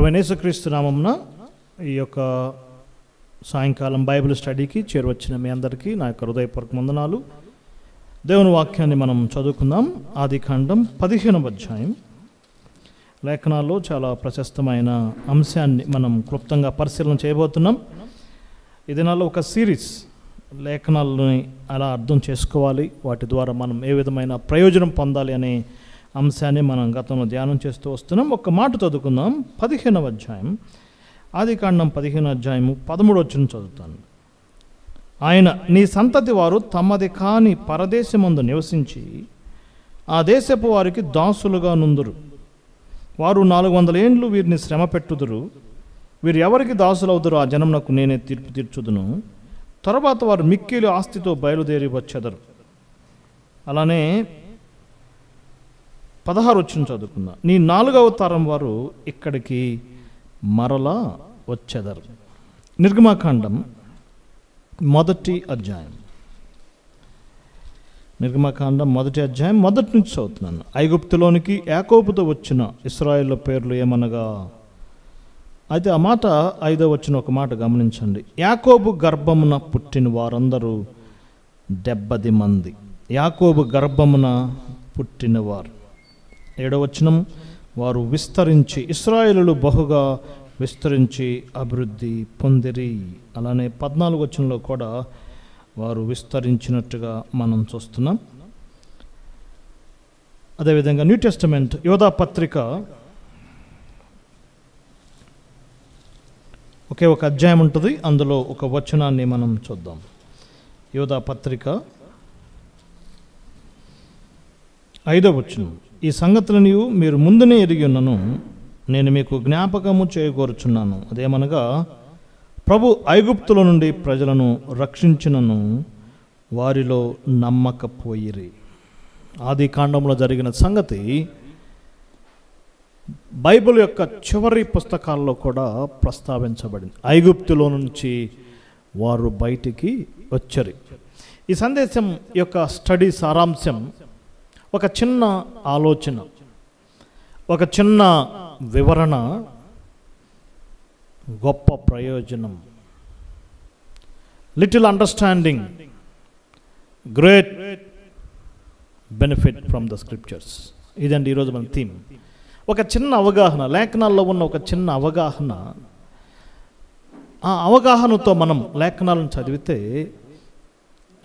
ప్రభువైన యేసుక్రీస్తు నామమున ఈ యొక్క సాయంకాలం బైబిల్ స్టడీకి చేరువచ్చిన మీ అందరికీ నా యొక్క హృదయపూర్వక వందనాలు. దేవుని వాక్యాన్ని మనం చదువుకుందాం. ఆదికాండం 15వ అధ్యాయం. లేఖనాల్లో చాలా ప్రశస్తమైన అంశాన్ని మనం క్లుప్తంగా పరిశీలన చేయబోతున్నాం. ఈ దినాల్లో ఒక సిరీస్, లేఖనాలని అలా అర్థం చేసుకోవాలి, వాటి ద్వారా మనం ఏ విధమైన ప్రయోజనం పొందాలి అనే అంశాన్ని మనం గతంలో ధ్యానం చేస్తూ వస్తున్నాం. ఒక మాట చదువుకుందాం. 15వ అధ్యాయం, ఆదికాండం 15వ అధ్యాయము 13వ వచనం చదువుతాను. ఆయన, నీ సంతతి వారు తమది కాని పరదేశమందు నివసించి ఆ దేశపు వారికి దాసులుగా నుందురు. వారు 400 ఏండ్లు వీరిని శ్రమ పెట్టుదురు. వీరు ఎవరికి దాసులవుదురు ఆ జనమునకు నేనే తీర్పు తీర్చుదును. తర్వాత వారు మిక్కిలి ఆస్తితో బయలుదేరి వచ్చెదరు. అలానే 16వ వచనం చదువుకుందాం. నీ 4వ తరం వారు ఇక్కడికి మరలా వచ్చెదరు. నిర్గమాకాండం 1వ అధ్యాయం. నిర్గమాకాండం 1వ అధ్యాయం మొదటి నుంచి చదువుతున్నాను. ఐగుప్తులోనికి యాకోబుతో వచ్చిన ఇశ్రాయేలు పేర్లు ఏమనగా, అయితే ఆ మాట 5వ వచనం ఒక మాట గమనించండి. యాకోబు గర్భమున పుట్టిన వారందరూ 70 మంది. యాకోబు గర్భమున పుట్టినవారు. 7వ వచనం, వారు విస్తరించి, ఇశ్రాయేలులు బహుగా విస్తరించి అభివృద్ధి పొందిరి. అలానే 14వ వచనంలో కూడా వారు విస్తరించినట్టుగా మనం చూస్తున్నాం. అదేవిధంగా న్యూ టెస్టమెంట్ యోధా పత్రిక ఒకే ఒక అధ్యాయం ఉంటుంది, అందులో ఒక వచనాన్ని మనం చూద్దాం. యోధా పత్రిక 5వ వచనం. ఈ సంగతులను మీరు ముందునే ఎరిగి ఉన్నను, నేను మీకు జ్ఞాపకము చేయగోరుచున్నాను. అదేమనగా, ప్రభు ఐగుప్తుల నుండి ప్రజలను రక్షించినను వారిలో నమ్మకపోయిరి. ఆది కాండంలో జరిగిన సంగతి బైబిల్ యొక్క చివరి పుస్తకాల్లో కూడా ప్రస్తావించబడింది. ఐగుప్తులో నుంచి వారు బయటికి వచ్చారు. ఈ సందేశం యొక్క స్టడీ సారాంశం ఒక చిన్న ఆలోచన, ఒక చిన్న వివరణ, గొప్ప ప్రయోజనం. Little understanding, great benefit from the scriptures. ఇదండి ఈరోజు మన థీమ్. ఒక చిన్న అవగాహన, లేఖనాల్లో ఉన్న ఒక చిన్న అవగాహన. ఆ అవగాహనతో మనం లేఖనాలను చదివితే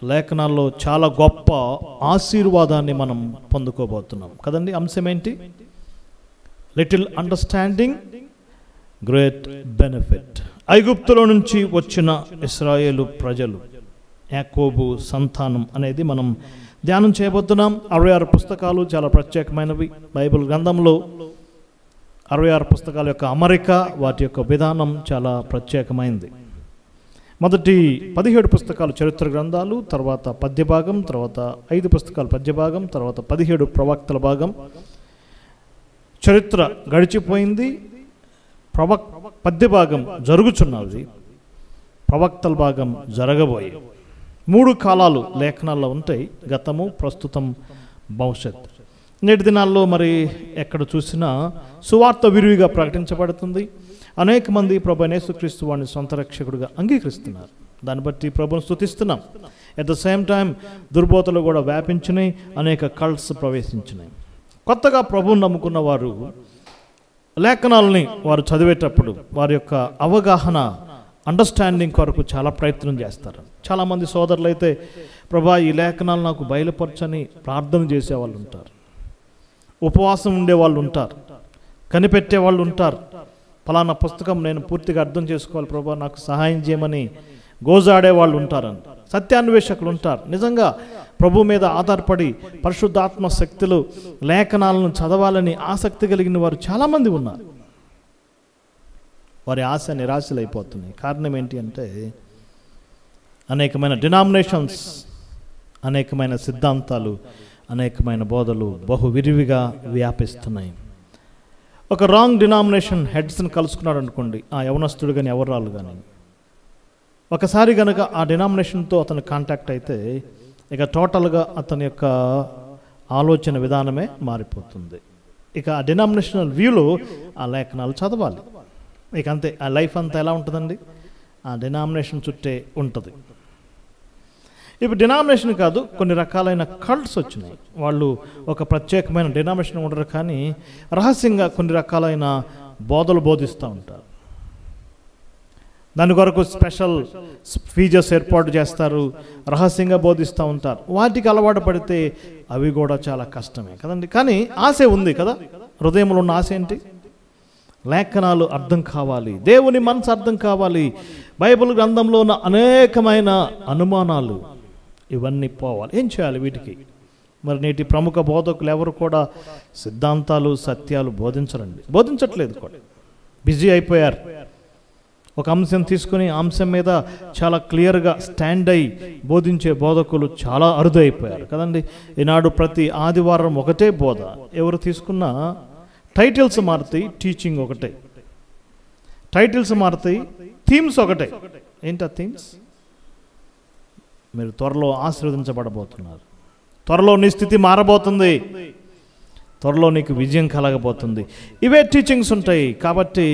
లేఖనాల్లో చాలా గొప్ప ఆశీర్వాదాన్ని మనం పొందుకోబోతున్నాం కదండి. అంశం ఏంటి? Little understanding, great benefit. ఐగుప్తులో నుంచి వచ్చిన ఇశ్రాయేలు ప్రజలు, యాకోబు సంతానం అనేది మనం ధ్యానం చేయబోతున్నాం. 66 పుస్తకాలు చాలా ప్రత్యేకమైనవి. బైబిల్ గ్రంథంలో 66 పుస్తకాల యొక్క అమరిక, వాటి యొక్క విధానం చాలా ప్రత్యేకమైనది. మొదటి 17 పుస్తకాలు చరిత్ర గ్రంథాలు, తర్వాత పద్య భాగం, తర్వాత 5 పుస్తకాలు పద్య భాగం, తర్వాత 17 ప్రవక్తల భాగం. చరిత్ర గడిచిపోయింది, పద్య భాగం జరుగుచున్నది, ప్రవక్తల భాగం జరగబోయే 3 కాలాలు లేఖనాల్లో ఉంటాయి: గతము, ప్రస్తుతం, భవిష్యత్. నేటి దినాల్లో మరి ఎక్కడ చూసినా సువార్త విరివిగా ప్రకటించబడుతుంది. అనేక మంది ప్రభువైన యేసుక్రీస్తు వారిని సొంత రక్షకుడిగా అంగీకరిస్తున్నారు. దాన్ని బట్టి ప్రభువును స్తుతిస్తున్నాం. ఎట్ ద సేమ్ టైం దుర్బోధలు కూడా వ్యాపించినాయి, అనేక కల్ట్స్ ప్రవేశించినాయి. కొత్తగా ప్రభువును నమ్ముకున్న వారు లేఖనాలని వారు చదివేటప్పుడు వారి యొక్క అవగాహన, అండర్స్టాండింగ్ కొరకు చాలా ప్రయత్నం చేస్తారు. చాలామంది సోదరులు అయితే, ప్రభా ఈ లేఖనాలు నాకు బయలుపరచని ప్రార్థన చేసేవాళ్ళు ఉంటారు, ఉపవాసం ఉండేవాళ్ళు ఉంటారు, కనిపెట్టే వాళ్ళు ఉంటారు. ఫలానా పుస్తకం నేను పూర్తిగా అర్థం చేసుకోవాలి ప్రభా, నాకు సహాయం చేయమని గోజాడే వాళ్ళు ఉంటారని, సత్యాన్వేషకులు ఉంటారు. నిజంగా ప్రభు మీద ఆధారపడి పరిశుద్ధాత్మ శక్తులు లేఖనాలను చదవాలని ఆసక్తి కలిగిన వారు చాలామంది ఉన్నారు. వారి ఆశ నిరాశలైపోతున్నాయి. కారణం ఏంటి అంటే, అనేకమైన డినామినేషన్స్, అనేకమైన సిద్ధాంతాలు, అనేకమైన బోధలు బహు విరివిగా వ్యాపిస్తున్నాయి. ఒక రాంగ్ డినామినేషన్ హెడ్స్ని కలుసుకున్నాడు అనుకోండి, ఆ యవనస్తుడు కానీ ఎవరాలు కానీ, ఒకసారి కనుక ఆ డినామినేషన్తో అతను కాంటాక్ట్ అయితే ఇక టోటల్గా అతని యొక్క ఆలోచన విధానమే మారిపోతుంది. ఇక ఆ డినామినేషనల్ వ్యూలో ఆ లేఖనాలు చదవాలి. ఇక అంతే. ఆ లైఫ్ అంతా ఎలా ఉంటుందండి? ఆ డినామినేషన్ చుట్టే ఉంటుంది. ఇప్పుడు డినామినేషన్ కాదు, కొన్ని రకాలైన కల్ట్స్ వచ్చినాయి. వాళ్ళు ఒక ప్రత్యేకమైన డినామినేషన్ ఉండరు, కానీ రహస్యంగా కొన్ని రకాలైన బోధలు బోధిస్తూ ఉంటారు. దాని కొరకు స్పెషల్ ఫీజర్స్ ఏర్పాటు చేస్తారు, రహస్యంగా బోధిస్తూ ఉంటారు. వాటికి అలవాటు పడితే అవి కూడా చాలా కష్టమే కదండి. కానీ ఆశ ఉంది కదా, హృదయంలో ఉన్న ఆశ ఏంటి? లేఖనాలు అర్థం కావాలి, దేవుని మనసు అర్థం కావాలి, బైబిల్ గ్రంథంలో ఉన్న అనేకమైన అనుమానాలు ఇవన్నీ పోవాలి. ఏం చేయాలి వీటికి? మరి నేటి ప్రముఖ బోధకులు ఎవరు కూడా సిద్ధాంతాలు సత్యాలు బోధించట్లేదు కూడా. బిజీ అయిపోయారు. ఒక అంశం తీసుకుని అంశం మీద చాలా క్లియర్గా స్టాండ్ అయి బోధించే బోధకులు చాలా అరుదైపోయారు కదండి. ఈనాడు ప్రతి ఆదివారం ఒకటే బోధ. ఎవరు తీసుకున్నా టైటిల్స్ మారుతాయి, టీచింగ్ ఒకటే. టైటిల్స్ మారుతాయి, థీమ్స్ ఒకటే. ఏంటా థీమ్స్? మీరు త్వరలో ఆశీర్వదించబడబోతున్నారు, త్వరలో నీ స్థితి మారబోతుంది, త్వరలో నీకు విజయం కలగబోతుంది. ఇవే టీచింగ్స్ ఉంటాయి. కాబట్టి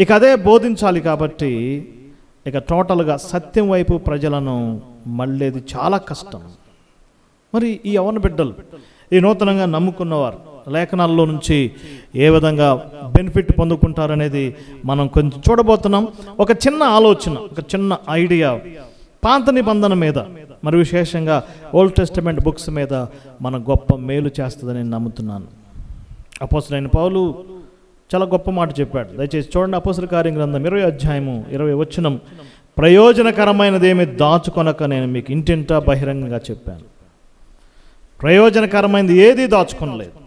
ఇక అదే బోధించాలి. కాబట్టి ఇక టోటల్గా సత్యం వైపు ప్రజలను మళ్ళేది చాలా కష్టం. మరి ఈ యవ్వన బిడ్డలు, ఈ నూతనంగా నమ్ముకున్నవారు లేఖనాల్లో నుంచి ఏ విధంగా బెనిఫిట్ పొందుకుంటారనేది మనం కొంచెం చూడబోతున్నాం. ఒక చిన్న ఆలోచన, ఒక చిన్న ఐడియా పాత నిబంధన మీద, మరి విశేషంగా ఓల్డ్ టెస్టమెంట్ బుక్స్ మీద మన గొప్ప మేలు చేస్తుందని నేను నమ్ముతున్నాను. అపోస్తలుడైన పౌలు చాలా గొప్ప మాట చెప్పాడు. దయచేసి చూడండి, అపోస్తల కార్యం గ్రంథం 20 అధ్యాయము 20 వచనం. ప్రయోజనకరమైనదేమి దాచుకొనక నేను మీకు ఇంటింటా బహిరంగంగా చెప్పాను. ప్రయోజనకరమైనది ఏది దాచుకొనలేదు.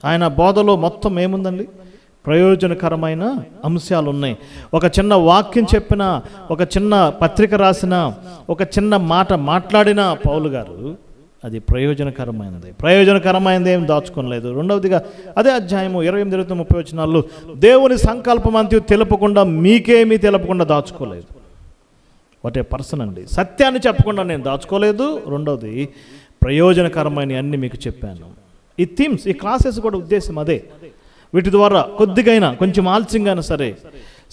ఆయన బోధలో మొత్తం ఏముందండి? ప్రయోజనకరమైన అంశాలు ఉన్నాయి. ఒక చిన్న వాక్యం చెప్పినా, ఒక చిన్న పత్రిక రాసినా, ఒక చిన్న మాట మాట్లాడినా పౌలు గారు అది ప్రయోజనకరమైనది. ప్రయోజనకరమైనది ఏం దాచుకోలేదు. రెండవదిగా అదే అధ్యాయము 28-30 వచనాల్లో దేవుని సంకల్పం అంతా తెలుపకుండా, మీకేమీ తెలుపకుండా దాచుకోలేదు. వాట్ ఏ పర్సన్ అండి. సత్యాన్ని చెప్పకుండా నేను దాచుకోలేదు. రెండవది ప్రయోజనకరమైన అన్ని మీకు చెప్పాను. ఈ థీమ్స్, ఈ క్లాసెస్ కూడా ఉద్దేశం అదే. వీటి ద్వారా కొద్దిగైనా, కొంచెం ఆలస్యంగా సరే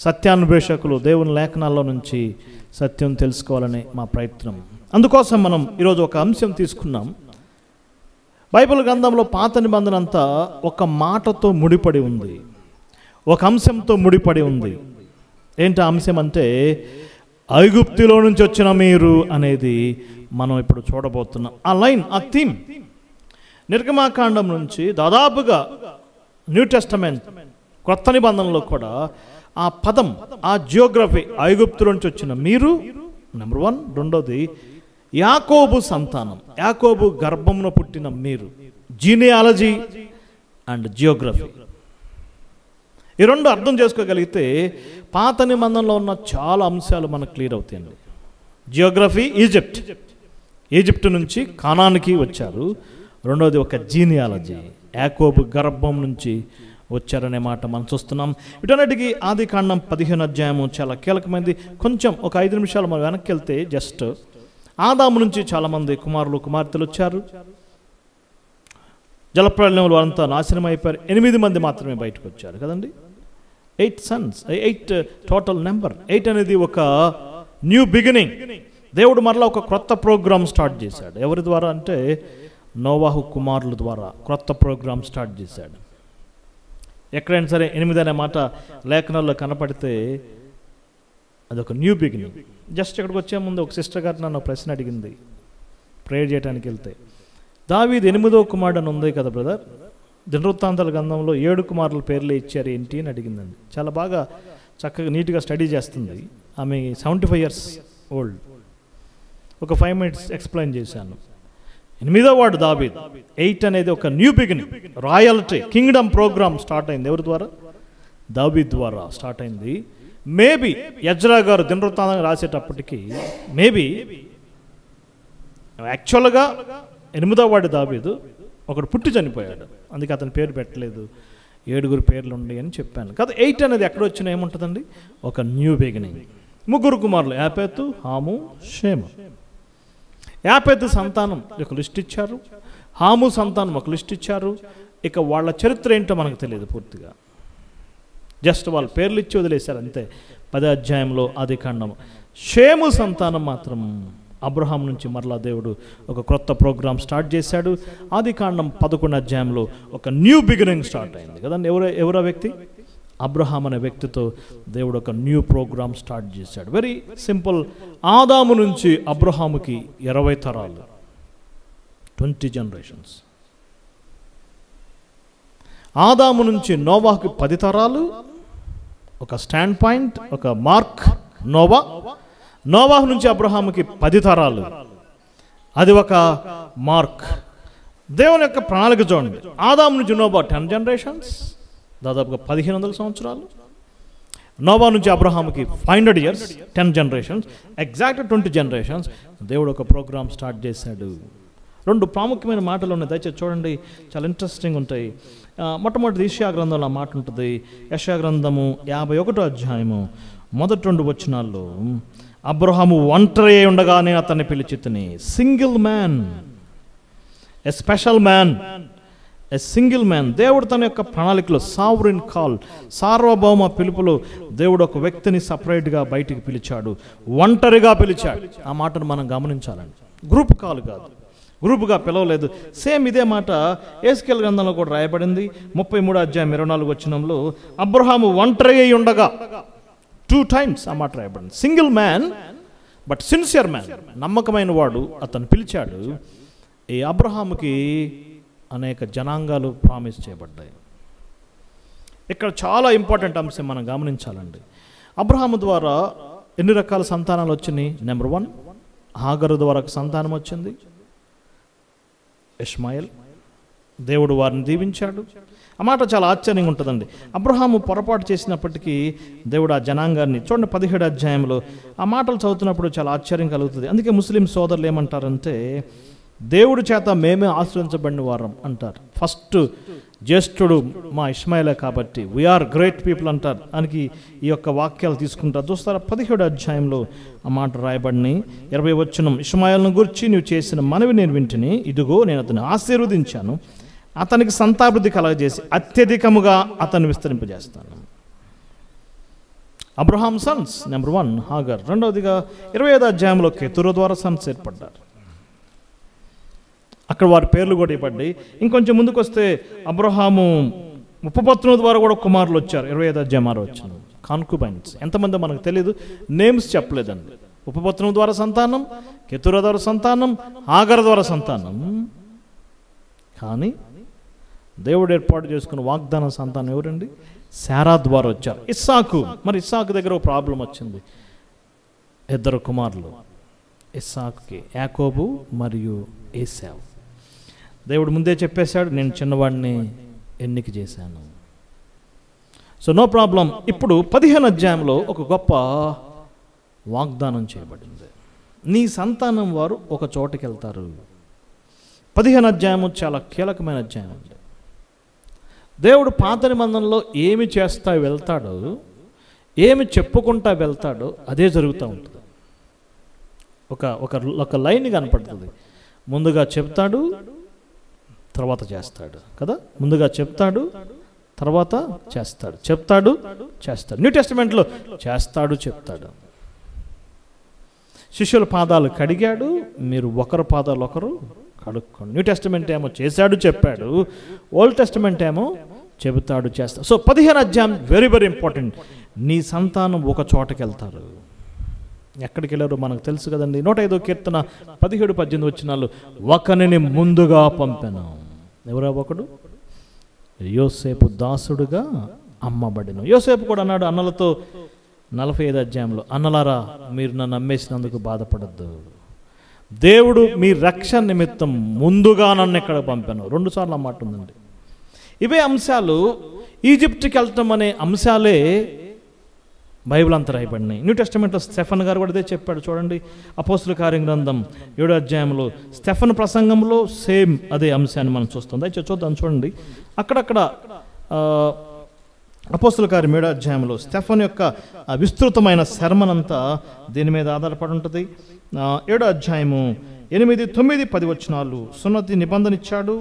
సత్యాన్వేషకులు దేవుని లేఖనాల్లో నుంచి సత్యం తెలుసుకోవాలని మా ప్రయత్నం. అందుకోసం మనం ఈరోజు ఒక అంశం తీసుకున్నాం. బైబిల్ గ్రంథంలో పాత నిబంధన అంతా ఒక మాటతో ముడిపడి ఉంది, ఒక అంశంతో ముడిపడి ఉంది. ఏంటి అంశం అంటే, ఐగుప్తులో నుంచి వచ్చిన మీరు అనేది మనం ఇప్పుడు చూడబోతున్నాం. ఆ లైన్, ఆ థీమ్ నిర్గమాకాండం నుంచి దాదాపుగా న్యూ టెస్టమెంట్ కొత్త నిబంధనలో కూడా ఆ పదం, ఆ జియోగ్రఫీ, ఐగుప్తుల నుంచి వచ్చిన మీరు నెంబర్ 1. రెండోది యాకోబు సంతానం, యాకోబు గర్భంలో పుట్టిన మీరు. జీనియాలజీ అండ్ జియోగ్రఫీ, ఈ రెండు అర్థం చేసుకోగలిగితే పాత నిబంధనలో ఉన్న చాలా అంశాలు మనకు క్లియర్ అవుతాయండి. జియోగ్రఫీ, ఈజిప్ట్ నుంచి కానానికి వచ్చారు. రెండోది ఒక జీనియాలజీ, యాకోబు గర్భం నుంచి వచ్చారనే మాట మనం చూస్తున్నాం. వీటన్నిటికీ ఆది కాండం 15 అధ్యాయము చాలా కీలకమైనది. కొంచెం ఒక 5 నిమిషాలు మనం వెనక్కి వెళ్తే, జస్ట్ ఆదాము నుంచి చాలామంది కుమారులు కుమార్తెలు వచ్చారు. జలప్రళయంలో అంతా నాశనం అయిపోయారు. 8 మంది మాత్రమే బయటకు వచ్చారు కదండి. 8 sons, 8 టోటల్ నెంబర్. 8 అనేది ఒక న్యూ బిగినింగ్. దేవుడు మరలా ఒక క్రొత్త ప్రోగ్రామ్ స్టార్ట్ చేశాడు. ఎవరి ద్వారా అంటే నోవాహు కుమారుల ద్వారా క్రొత్త ప్రోగ్రామ్ స్టార్ట్ చేశాడు. ఎక్కడైనా సరే 8 అనే మాట లేఖనాల్లో కనపడితే అదొక న్యూ బిగినింగ్. జస్ట్ ఇక్కడికి వచ్చే ముందు ఒక సిస్టర్ గారు నన్ను ప్రశ్న అడిగింది ప్రేయర్ చేయడానికి వెళ్తే, దావీదు 8వ కుమారుడు అని ఉంది కదా బ్రదర్, దినవృత్తాంతాల గ్రంథంలో 7 కుమారుల పేర్లు ఇచ్చారు ఏంటి అని అడిగిందండి. చాలా బాగా చక్కగా నీట్గా స్టడీ చేస్తుంది. ఆమె 75 years ఓల్డ్. ఒక 5 minutes ఎక్స్ప్లెయిన్ చేశాను. 8వ వాడు దావీదు. 8 అనేది ఒక new beginning, royalty, kingdom programme start అయింది. ఎవరి ద్వారా? దావీదు ద్వారా స్టార్ట్ అయింది. మేబీ ఎజ్రా గారు దినవృత్తాంతం రాసేటప్పటికి మేబీ యాక్చువల్గా 8వ వాడు దావీదు, ఒకడు పుట్టి చనిపోయాడు, అందుకే అతని పేరు పెట్టలేదు, 7 పేర్లు ఉన్నాయి అని చెప్పాను కదా. 8 అనేది ఎక్కడ వచ్చినా ఏముంటుందండి? ఒక న్యూ బిగినింగ్. 3 కుమారులు, యాపెతు, హాము, షేము. యాపెతు సంతానం ఒక లిస్ట్ ఇచ్చారు, హాము సంతానం ఒక లిస్ట్ ఇచ్చారు. ఇక వాళ్ళ చరిత్ర ఏంటో మనకు తెలియదు పూర్తిగా. జస్ట్ వాళ్ళ పేర్లు ఇచ్చి వదిలేశారు అంతే. 10వ అధ్యాయంలో ఆదికాండం. షేము సంతానం మాత్రం అబ్రహాం నుంచి మరలా దేవుడు ఒక క్రొత్త ప్రోగ్రామ్ స్టార్ట్ చేశాడు. ఆదికాండం 11వ అధ్యాయంలో ఒక న్యూ బిగినింగ్ స్టార్ట్ అయింది కదండి. ఎవరో వ్యక్తి? అబ్రహాం అనే వ్యక్తితో దేవుడు ఒక న్యూ ప్రోగ్రామ్ స్టార్ట్ చేశాడు. Very simple. ఆదాము నుంచి అబ్రహాముకి 20 తరాలు, 20 జనరేషన్స్. ఆదాము నుంచి నోవాహుకి 10 తరాలు, ఒక స్టాండ్ పాయింట్, ఒక మార్క్ నోవాహు నుంచి అబ్రహాముకి 10 తరాలు, అది ఒక మార్క్. దేవుని యొక్క ప్రణాళిక చూడండి. ఆదాము నుంచి నోవా 10 జనరేషన్స్, దాదాపుగా 1500 సంవత్సరాలు. నోవా నుంచి అబ్రహాముకి 500 years, 10 జనరేషన్స్, ఎగ్జాక్ట్ 20 జనరేషన్స్. దేవుడు ఒక ప్రోగ్రామ్ స్టార్ట్ చేశాడు. 2 ప్రాముఖ్యమైన మాటలు ఉన్నాయి, దయచేసి చూడండి, చాలా ఇంట్రెస్టింగ్ ఉంటాయి. మొట్టమొదటి యెషయా గ్రంథంలో ఆ మాట ఉంటుంది. యెషయా గ్రంథము 51వ అధ్యాయము మొదటి 2 వచనాల్లో, అబ్రహాము ఒంటరి అయి ఉండగా నేను అతన్ని పిలిచితిని. Single man, a special man, a single man. దేవుడు తన యొక్క ప్రణాళికలో సావరిన్ కాల్, సార్వభౌమ పిలుపులో దేవుడు ఒక వ్యక్తిని సపరేట్గా బయటికి పిలిచాడు, ఒంటరిగా పిలిచాడు. ఆ మాటను మనం గమనించాలండి. గ్రూప్ కాల్ కాదు, గ్రూపుగా పిలవలేదు. సేమ్ ఇదే మాట యేసెకేలు గ్రంథంలో కూడా రాయబడింది. 33వ అధ్యాయం 24వ వచనంలో అబ్రహాము ఒంటరి అయి ఉండగా 2 times ఆ మాట రాయబడింది. Single man but sincere man, నమ్మకమైన వాడు అతను పిలిచాడు. ఈ అబ్రహాముకి అనేక జనాంగాలు ప్రామిస్ చేయబడ్డాయి. ఇక్కడ చాలా ఇంపార్టెంట్ అంశం మనం గమనించాలండి. అబ్రహాము ద్వారా ఎన్ని రకాల సంతానాలు వచ్చినాయి? నెంబర్ 1, హాగరు ద్వారా సంతానం వచ్చింది, ఇష్మాయేల్. దేవుడు వారిని దీవించాడు. ఆ మాట చాలా ఆశ్చర్యంగా ఉంటుందండి. అబ్రహాము పొరపాటు చేసినప్పటికీ దేవుడు ఆ జనాంగాన్ని చూడండి 17వ అధ్యాయంలో ఆ మాటలు చదువుతున్నప్పుడు చాలా ఆశ్చర్యం కలుగుతుంది. అందుకే ముస్లిం సోదరులు ఏమంటారంటే, దేవుడి చేత మేమే ఆశ్రయించబడిన వారం అంటారు. ఫస్ట్ జ్యేష్ఠుడు మా ఇష్మాయేలే కాబట్టి వీఆర్ గ్రేట్ పీపుల్ అంటారు. దానికి ఈ యొక్క వాక్యాలు తీసుకుంటారు. చూస్తారా 17వ అధ్యాయంలో ఆ మాట రాయబడిని 20వ వచనం, ఇష్మాయేలును గురించి నువ్వు చేసిన మనవి నేను వింటిని, ఇదిగో నేను అతన్ని ఆశీర్వదించాను, అతనికి సంతాభివృద్ధి కలగజేసి అత్యధికముగా అతన్ని విస్తరింపజేస్తాను. Abraham sons number 1 Hagar. రెండవదిగా 25వ అధ్యాయంలో కెతురు ద్వారా సన్స్ ఏర్పడ్డారు. అక్కడ వారి పేర్లు కూడా ఇవ్వబడ్డాయి. ఇంకొంచెం ముందుకు వస్తే అబ్రహాము ఉపపత్నుల ద్వారా కూడా కుమారులు వచ్చారు. 25వ అధ్యాయం 6వ వచనం. కాన్కుబైన్స్ ఎంతమంది మనకు తెలియదు, నేమ్స్ చెప్పలేదండి. ఉపపత్నుల ద్వారా సంతానం, కెతుర ద్వారా సంతానం, హాగర్ ద్వారా సంతానం. కానీ దేవుడు ఏర్పాటు చేసుకున్న వాగ్దాన సంతానం ఎవరండి? శారా ద్వారా వచ్చారు. ఇస్సాకు. మరి ఇస్సాకు దగ్గర ఒక ప్రాబ్లం వచ్చింది. 2 కుమారులు ఇస్సాకుకి, యాకోబు మరియు ఏశావు. దేవుడు ముందే చెప్పేశాడు, నేను చిన్నవాడిని ఎన్నిక చేశాను. So no problem. ఇప్పుడు 15వ అధ్యాయంలో ఒక గొప్ప వాగ్దానం చేయబడింది. నీ సంతానం వారు ఒక చోటుకి వెళ్తారు. 15వ అధ్యాయము చాలా కీలకమైన అధ్యాయం అండి. దేవుడు పాత నిబంధనలో ఏమి చేస్తా వెళ్తాడో, ఏమి చెప్పుకుంటా వెళ్తాడో అదే జరుగుతూ ఉంటుంది. ఒక లైన్ కనపడుతుంది. ముందుగా చెప్తాడు, తర్వాత చేస్తాడు కదా. ముందుగా చెప్తాడు, తర్వాత చేస్తాడు, చెప్తాడు, చేస్తాడు. న్యూ టెస్టిమెంట్లో చేస్తాడు, చెప్తాడు. శిష్యుల పాదాలు కడిగాడు, మీరు ఒకరు పాదాలు ఒకరు కడుక్కోండి. న్యూ టెస్టిమెంట్ ఏమో చేశాడు, చెప్పాడు. ఓల్డ్ టెస్టిమెంట్ ఏమో చెబుతాడు, చేస్తాడు. సో 15వ అధ్యాయం వెరీ వెరీ ఇంపార్టెంట్. నీ సంతానం ఒక చోటకి వెళ్తారు. ఎక్కడికి వెళ్ళారో మనకు తెలుసు కదండి. 105వ కీర్తన 17-18 వచనాలు, ఒకనిని ముందుగా పంపాను. ఎవరా ఒకడు? యోసేపు దాసుడుగా అమ్మబడిను. యోసేపు కూడా అన్నాడు అన్నలతో 45వ అధ్యాయంలో, అన్నలారా మీరు నన్ను అమ్మేసినందుకు బాధపడద్దు, దేవుడు మీ రక్షణ నిమిత్తం ముందుగా నన్ను ఎక్కడ పంపాను. 2 సార్లు ఆ మాట ఉందండి. ఇవే అంశాలు ఈజిప్ట్కి వెళ్ళటం అనే అంశాలే బైబిల్ అంతా రాయబడినాయి. న్యూ టెస్టిమెంట్లో స్టెఫన్ గారు కూడా అదే చెప్పాడు. చూడండి అపోస్తుల కార్య గ్రంథం 7వ అధ్యాయంలో స్టెఫన్ ప్రసంగంలో సేమ్ అదే అంశాన్ని మనం చూస్తాం. దయచేసి చూద్దాం. చూడండి అక్కడక్కడ అపోస్తుల కార్యం 7వ అధ్యాయంలో స్టెఫన్ యొక్క విస్తృతమైన శర్మన్ అంతా దీని మీద ఆధారపడి ఉంటుంది. 7వ అధ్యాయము 8, 9, 10 వచనాలు. సున్నతి నిబంధన ఇచ్చాడు.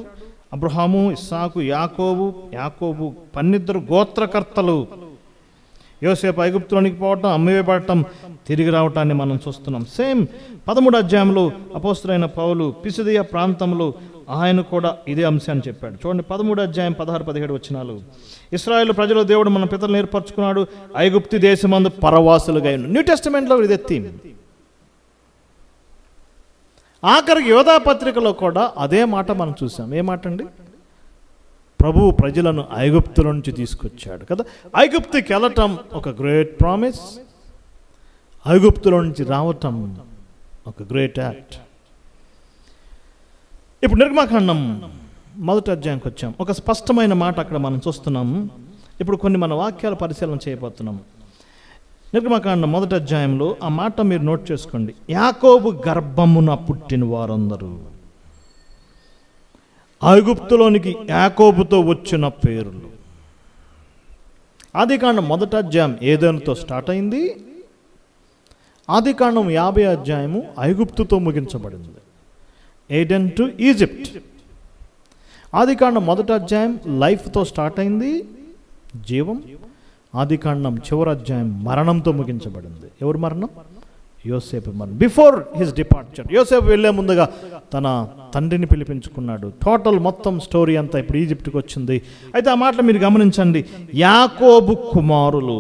అబ్రహాము, ఇస్సాకు, యాకోబు 12 గోత్రకర్తలు యోసేపు ఐగుప్తులోనికి పోవటం, అమ్మివేయబడటం, తిరిగి రావటాన్ని మనం చూస్తున్నాం. సేమ్ 13వ అధ్యాయంలో అపోస్తలుడైన పౌలు పిసిదియా ప్రాంతంలో ఆయన కూడా ఇదే అంశాన్ని చెప్పాడు. చూడండి 13వ అధ్యాయం 16-17 వచనాలు. ఇశ్రాయేలు ప్రజలు దేవుడు మన పితరులను ఏర్పరచుకున్నాడు, ఐగుప్తు దేశమందు పరవాసులుగా ఉన్నాడు. న్యూ టెస్టమెంట్లో ఇదే థీమ్. ఆఖరికి యోధా పత్రికలో కూడా అదే మాట మనం చూసాం. ఏ మాట అండి? ప్రభువు ప్రజలను ఐగుప్తుల నుంచి తీసుకొచ్చాడు కదా. ఐగుప్తుకి వెళ్ళటం ఒక గ్రేట్ ప్రామిస్, ఐగుప్తుల నుంచి రావటం ఒక గ్రేట్ యాక్ట్. ఇప్పుడు నిర్గమకాండం 1వ అధ్యాయానికి వచ్చాం. ఒక స్పష్టమైన మాట అక్కడ మనం చూస్తున్నాం. ఇప్పుడు కొన్ని మన వాక్యాల పరిశీలన చేయబోతున్నాం. నిర్గమకాండం 1వ అధ్యాయంలో ఆ మాట మీరు నోట్ చేసుకోండి. యాకోబు గర్భమున పుట్టిన వారందరూ. ఐగుప్తులోనికి యాకోబుతో వచ్చిన పేర్లు. ఆదికాండం 1వ అధ్యాయం ఏదెనుతో స్టార్ట్ అయింది. ఆదికాండం 50వ అధ్యాయము ఐగుప్తుతో ముగించబడింది. Eden to Egypt. ఆదికాండం 1వ అధ్యాయం లైఫ్తో స్టార్ట్ అయింది, జీవం. ఆదికాండం చివరి అధ్యాయం మరణంతో ముగించబడింది. ఎవరు మరణం? యోసేపు మరణం. Before his departure. యోసేపు వెళ్లే ముందుగా తన తండ్రిని పిలిపించుకున్నాడు. టోటల్ మొత్తం స్టోరీ అంతా ఇప్పుడు ఈజిప్ట్కి వచ్చింది. అయితే ఆ మాటలు మీరు గమనించండి. యాకోబు కుమారులు.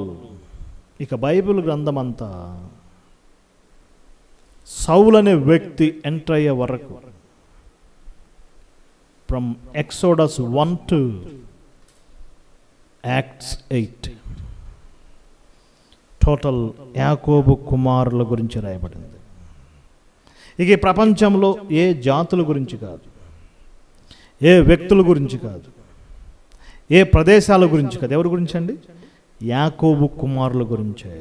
ఇక బైబిల్ గ్రంథం అంతా సౌలు అనే వ్యక్తి ఎంటర్ అయ్యే వరకు, from exodus 1 to acts 8, total యాకోబు కుమారుల గురించి రాయబడింది. ఇక ఈ ప్రపంచంలో ఏ జాతుల గురించి కాదు, ఏ వ్యక్తుల గురించి కాదు, ఏ ప్రదేశాల గురించి కాదు. ఎవరి గురించి అండి? యాకోబు కుమారుల గురించే.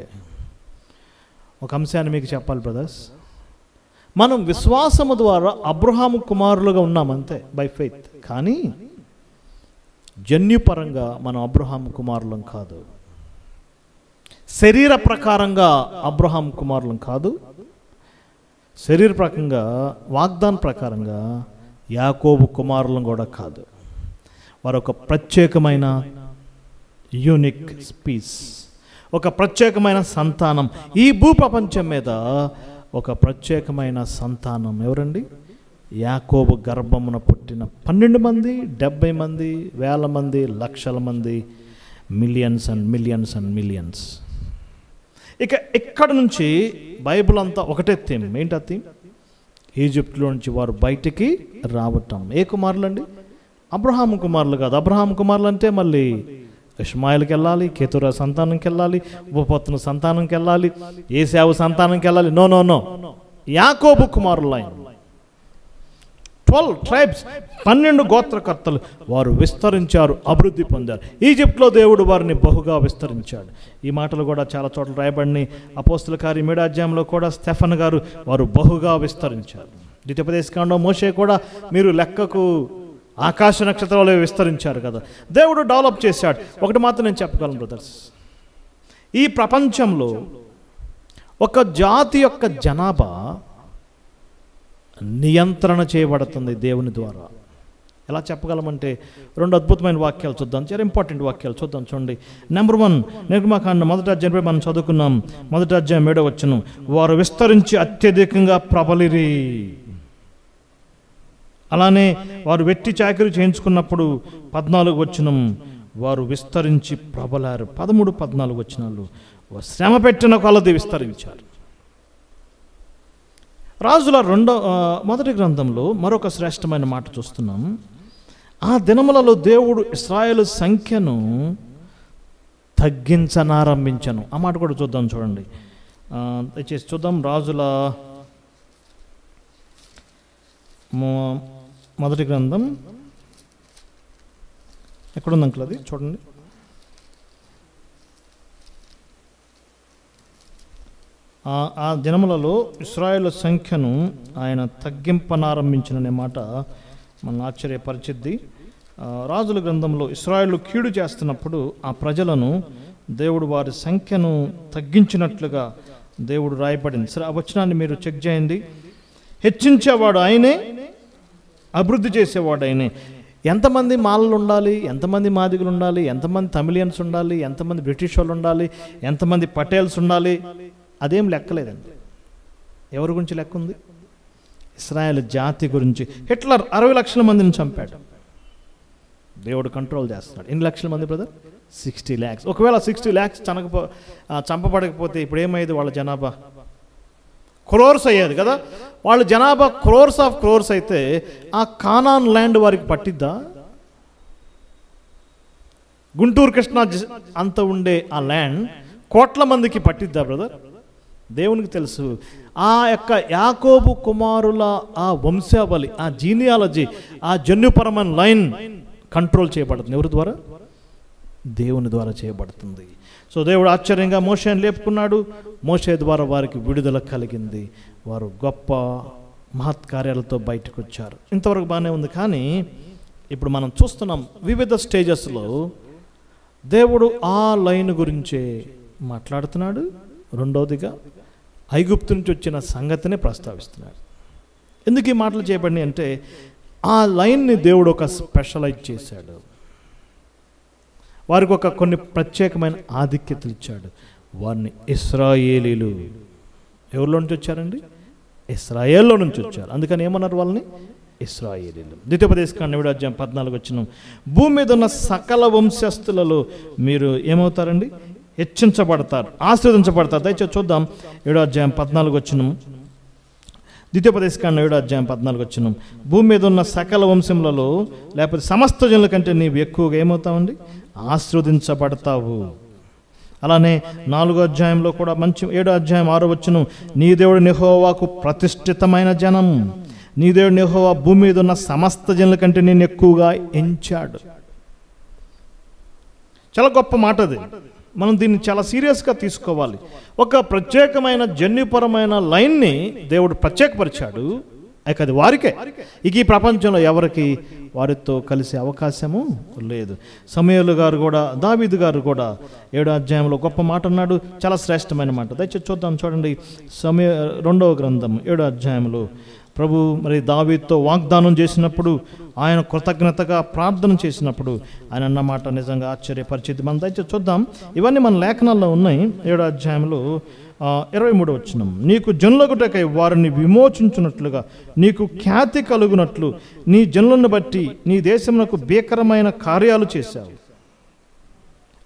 ఒక అంశాన్ని మీకు చెప్పాలి బ్రదర్స్. మనం విశ్వాసము ద్వారా అబ్రహాము కుమారులుగా ఉన్నామంతే, బై ఫెయిత్. కానీ జన్యుపరంగా మనం అబ్రహాము కుమారులం కాదు. శరీర ప్రకారంగా అబ్రహాం కుమారులం కాదు. శరీర ప్రకారంగా, వాగ్దాన ప్రకారంగా యాకోబు కుమారులం కూడా కాదు. వారు ఒక ప్రత్యేకమైన యూనిక్ స్పీస్, ఒక ప్రత్యేకమైన సంతానం. ఈ భూప్రపంచం మీద ఒక ప్రత్యేకమైన సంతానం. ఎవరండి? యాకోబు గర్భమున పుట్టిన 12 మంది, 70 మంది, వేల మంది, లక్షల మంది, millions and millions and millions. ఇక ఇక్కడ నుంచి బైబిల్ అంతా ఒకటే థీమ్. ఏంటి ఆ థీమ్? ఈజిప్ట్లో నుంచి వారు బయటికి రావటం. ఏ కుమారులు అండి? అబ్రహాము కుమారులు కాదు. అబ్రహాము కుమారులు అంటే మళ్ళీ ఇష్మాయిల్కి వెళ్ళాలి, కేతురా సంతానంకి వెళ్ళాలి, ఉపపత్ను సంతానంకి వెళ్ళాలి, ఏశావు సంతానంకి వెళ్ళాలి. నో నో నో, యాకోబు కుమారులు ఆయన. 12 ట్రైబ్స్, 12 గోత్రకర్తలు. వారు విస్తరించారు, అభివృద్ధి పొందారు. ఈజిప్ట్లో దేవుడు వారిని బహుగా విస్తరించాడు. ఈ మాటలు కూడా చాలా చోట్ల రాయబడినాయి. అపోస్తల కార్యం 7వ అధ్యాయంలో కూడా స్టెఫన్ గారు వారు బహుగా విస్తరించారు. ద్వితీయోపదేశకాండం మోషే కూడా మీరు లెక్కకు ఆకాశ నక్షత్రాలు విస్తరించారు కదా. దేవుడు డెవలప్ చేశాడు. ఒకటి మాత్రం నేను చెప్పగలను బ్రదర్స్, ఈ ప్రపంచంలో ఒక జాతి యొక్క జనాభా నియంత్రణ చేయబడుతుంది దేవుని ద్వారా. ఎలా చెప్పగలమంటే 2 అద్భుతమైన వాక్యాలు చూద్దాం, చాలా ఇంపార్టెంట్ వాక్యాలు చూద్దాం. చూడండి. నెంబర్ 1, నిర్గమకాండం 1వ అధ్యాయం మనం చదువుకున్నాం. 1వ అధ్యాయం 7వ వచనం. వారు విస్తరించి అత్యధికంగా ప్రబలిరి. అలానే వారు వెట్టి చాకిరీ చేయించుకున్నప్పుడు 14వ వచనం, వారు విస్తరించి ప్రబలారు. 13, 14 వచనాలు. శ్రమ పెట్టిన కొలది విస్తరించారు. రాజుల 1వ గ్రంథంలో మరొక శ్రేష్టమైన మాట చూస్తున్నాం. ఆ దినములలో దేవుడు ఇశ్రాయేలు సంఖ్యను తగ్గించనారంభించను. ఆ మాట కూడా చూద్దాం. చూడండి, దయచేసి చూద్దాం. రాజుల 1వ గ్రంథం ఎక్కడుంది అంకుల్? అది చూడండి. ఆ దినములలో ఇశ్రాయేలు సంఖ్యను ఆయన తగ్గింపనారంభించిననే మాట మన ఆశ్చర్యపరిచిద్ది. రాజుల గ్రంథంలో ఇశ్రాయేలు కీడు చేస్తున్నప్పుడు ఆ ప్రజలను దేవుడు వారి సంఖ్యను తగ్గించినట్లుగా దేవుడు రాయబడింది. సరే, ఆ వచనాన్ని మీరు చెక్ చేయండి. హెచ్చించేవాడు ఆయనే, అభివృద్ధి చేసేవాడు ఆయనే. ఎంతమంది మాలలు ఉండాలి, ఎంతమంది మాదిగలు ఉండాలి, ఎంతమంది తమిళియన్స్ ఉండాలి, ఎంతమంది బ్రిటిష్ వాళ్ళు ఉండాలి, ఎంతమంది పటేల్స్ ఉండాలి, అదేం లెక్కలేదండి. ఎవరి గురించి లెక్క ఉంది? ఇస్రాయేల్ జాతి గురించి. హిట్లర్ 60 లక్షల మందిని చంపాడు. దేవుడు కంట్రోల్ చేస్తున్నాడు. ఎన్ని లక్షల మంది బ్రదర్? 60 lakhs. ఒకవేళ 60 lakhs చంపబడకపోతే ఇప్పుడు ఏమయ్యేది? వాళ్ళ జనాభా క్రోర్స్ అయ్యేది కదా. వాళ్ళ జనాభా క్రోర్స్ ఆఫ్ క్రోర్స్ అయితే ఆ కానాన్ ల్యాండ్ వారికి పట్టిద్దా? గుంటూరు కృష్ణా అంత ఉండే ఆ ల్యాండ్ కోట్ల మందికి పట్టిద్దా బ్రదర్? దేవునికి తెలుసు. ఆ యొక్క యాకోబు కుమారుల ఆ వంశావళి, ఆ జీనియాలజీ, ఆ జన్యుపరమైన లైన్ కంట్రోల్ చేయబడుతుంది. ఎవరి ద్వారా? దేవుని ద్వారా చేయబడుతుంది. సో దేవుడు ఆశ్చర్యంగా మోషేని లేపుకున్నాడు. మోషే ద్వారా వారికి విడుదల కలిగింది. వారు గొప్ప మహత్కార్యాలతో బయటకు వచ్చారు. ఇంతవరకు బాగానే ఉంది. కానీ ఇప్పుడు మనం చూస్తున్నాం వివిధ స్టేజెస్లో దేవుడు ఆ లైన్ గురించే మాట్లాడుతున్నాడు. రెండవదిగా ఐగుప్తు నుంచి వచ్చిన సంగతిని ప్రస్తావిస్తున్నాడు. ఎందుకు ఈ మాటలు చేయబడినాయి అంటే ఆ లైన్ని దేవుడు ఒక స్పెషలైజ్ చేశాడు. వారికి ఒక కొన్ని ప్రత్యేకమైన ఆధిక్యతలు ఇచ్చాడు. వారిని ఇశ్రాయేలీలు. ఎవరిలో నుంచి వచ్చారండి? ఇశ్రాయేల్లో నుంచి వచ్చారు. అందుకని ఏమన్నారు వాళ్ళని? ఇశ్రాయేలీలు. ద్వితీయోపదేశకాండం 7వ అధ్యాయం 14 వచనం, భూమి మీద ఉన్న సకల వంశస్థులలో మీరు ఏమవుతారండి? హెచ్చించబడతారు, ఆశీర్వదించబడతారు. దయచేసి చూద్దాం 7వ అధ్యాయం 14 వచనం. ద్వితీయోపదేశకాండం 7వ అధ్యాయం 14 వచనం, భూమి మీద ఉన్న సకల వంశములలో లేకపోతే సమస్త జనుల కంటే నీవు ఎక్కువగా ఏమవుతావండి? ఆశీర్వదించబడతావు. అలానే 4వ అధ్యాయంలో కూడా మంచి 7వ అధ్యాయం 6వ వచనం, నీ దేవుడు యెహోవాకు ప్రతిష్ఠితమైన జనం, నీ దేవుడు యెహోవా భూమి మీద ఉన్న సమస్త జనుల కంటే నేను ఎక్కువగా ఎంచాడు. చాలా గొప్ప మాట అది. మనం దీన్ని చాలా సీరియస్గా తీసుకోవాలి. ఒక ప్రత్యేకమైన జన్యుపరమైన లైన్ని దేవుడు ప్రత్యేకపరిచాడు. ఇక అది వారికే. ఇక ఈ ప్రపంచంలో ఎవరికి వారితో కలిసే అవకాశము లేదు. సమూయేలు గారు కూడా, దావీదు గారు కూడా 7వ అధ్యాయంలో గొప్ప మాట అన్నాడు. చాలా శ్రేష్టమైన మాట. దయచేసి చూద్దాం. చూడండి, 2వ గ్రంథం 7వ అధ్యాయంలో ప్రభు మరి దావీదుతో వాగ్దానం చేసినప్పుడు, ఆయన కృతజ్ఞతగా ప్రార్థన చేసినప్పుడు ఆయన అన్నమాట నిజంగా ఆశ్చర్యపరిచింది. మనం దయచేసి చూద్దాం. ఇవన్నీ మన లేఖనాల్లో ఉన్నాయి. 7వ అధ్యాయంలో 23వ వచనం, నీకు జనులగుటకై వారిని విమోచించున్నట్లుగా నీకు ఖ్యాతి కలుగునట్లు నీ జనులను బట్టి నీ దేశమునకు భీకరమైన కార్యాలు చేశావు.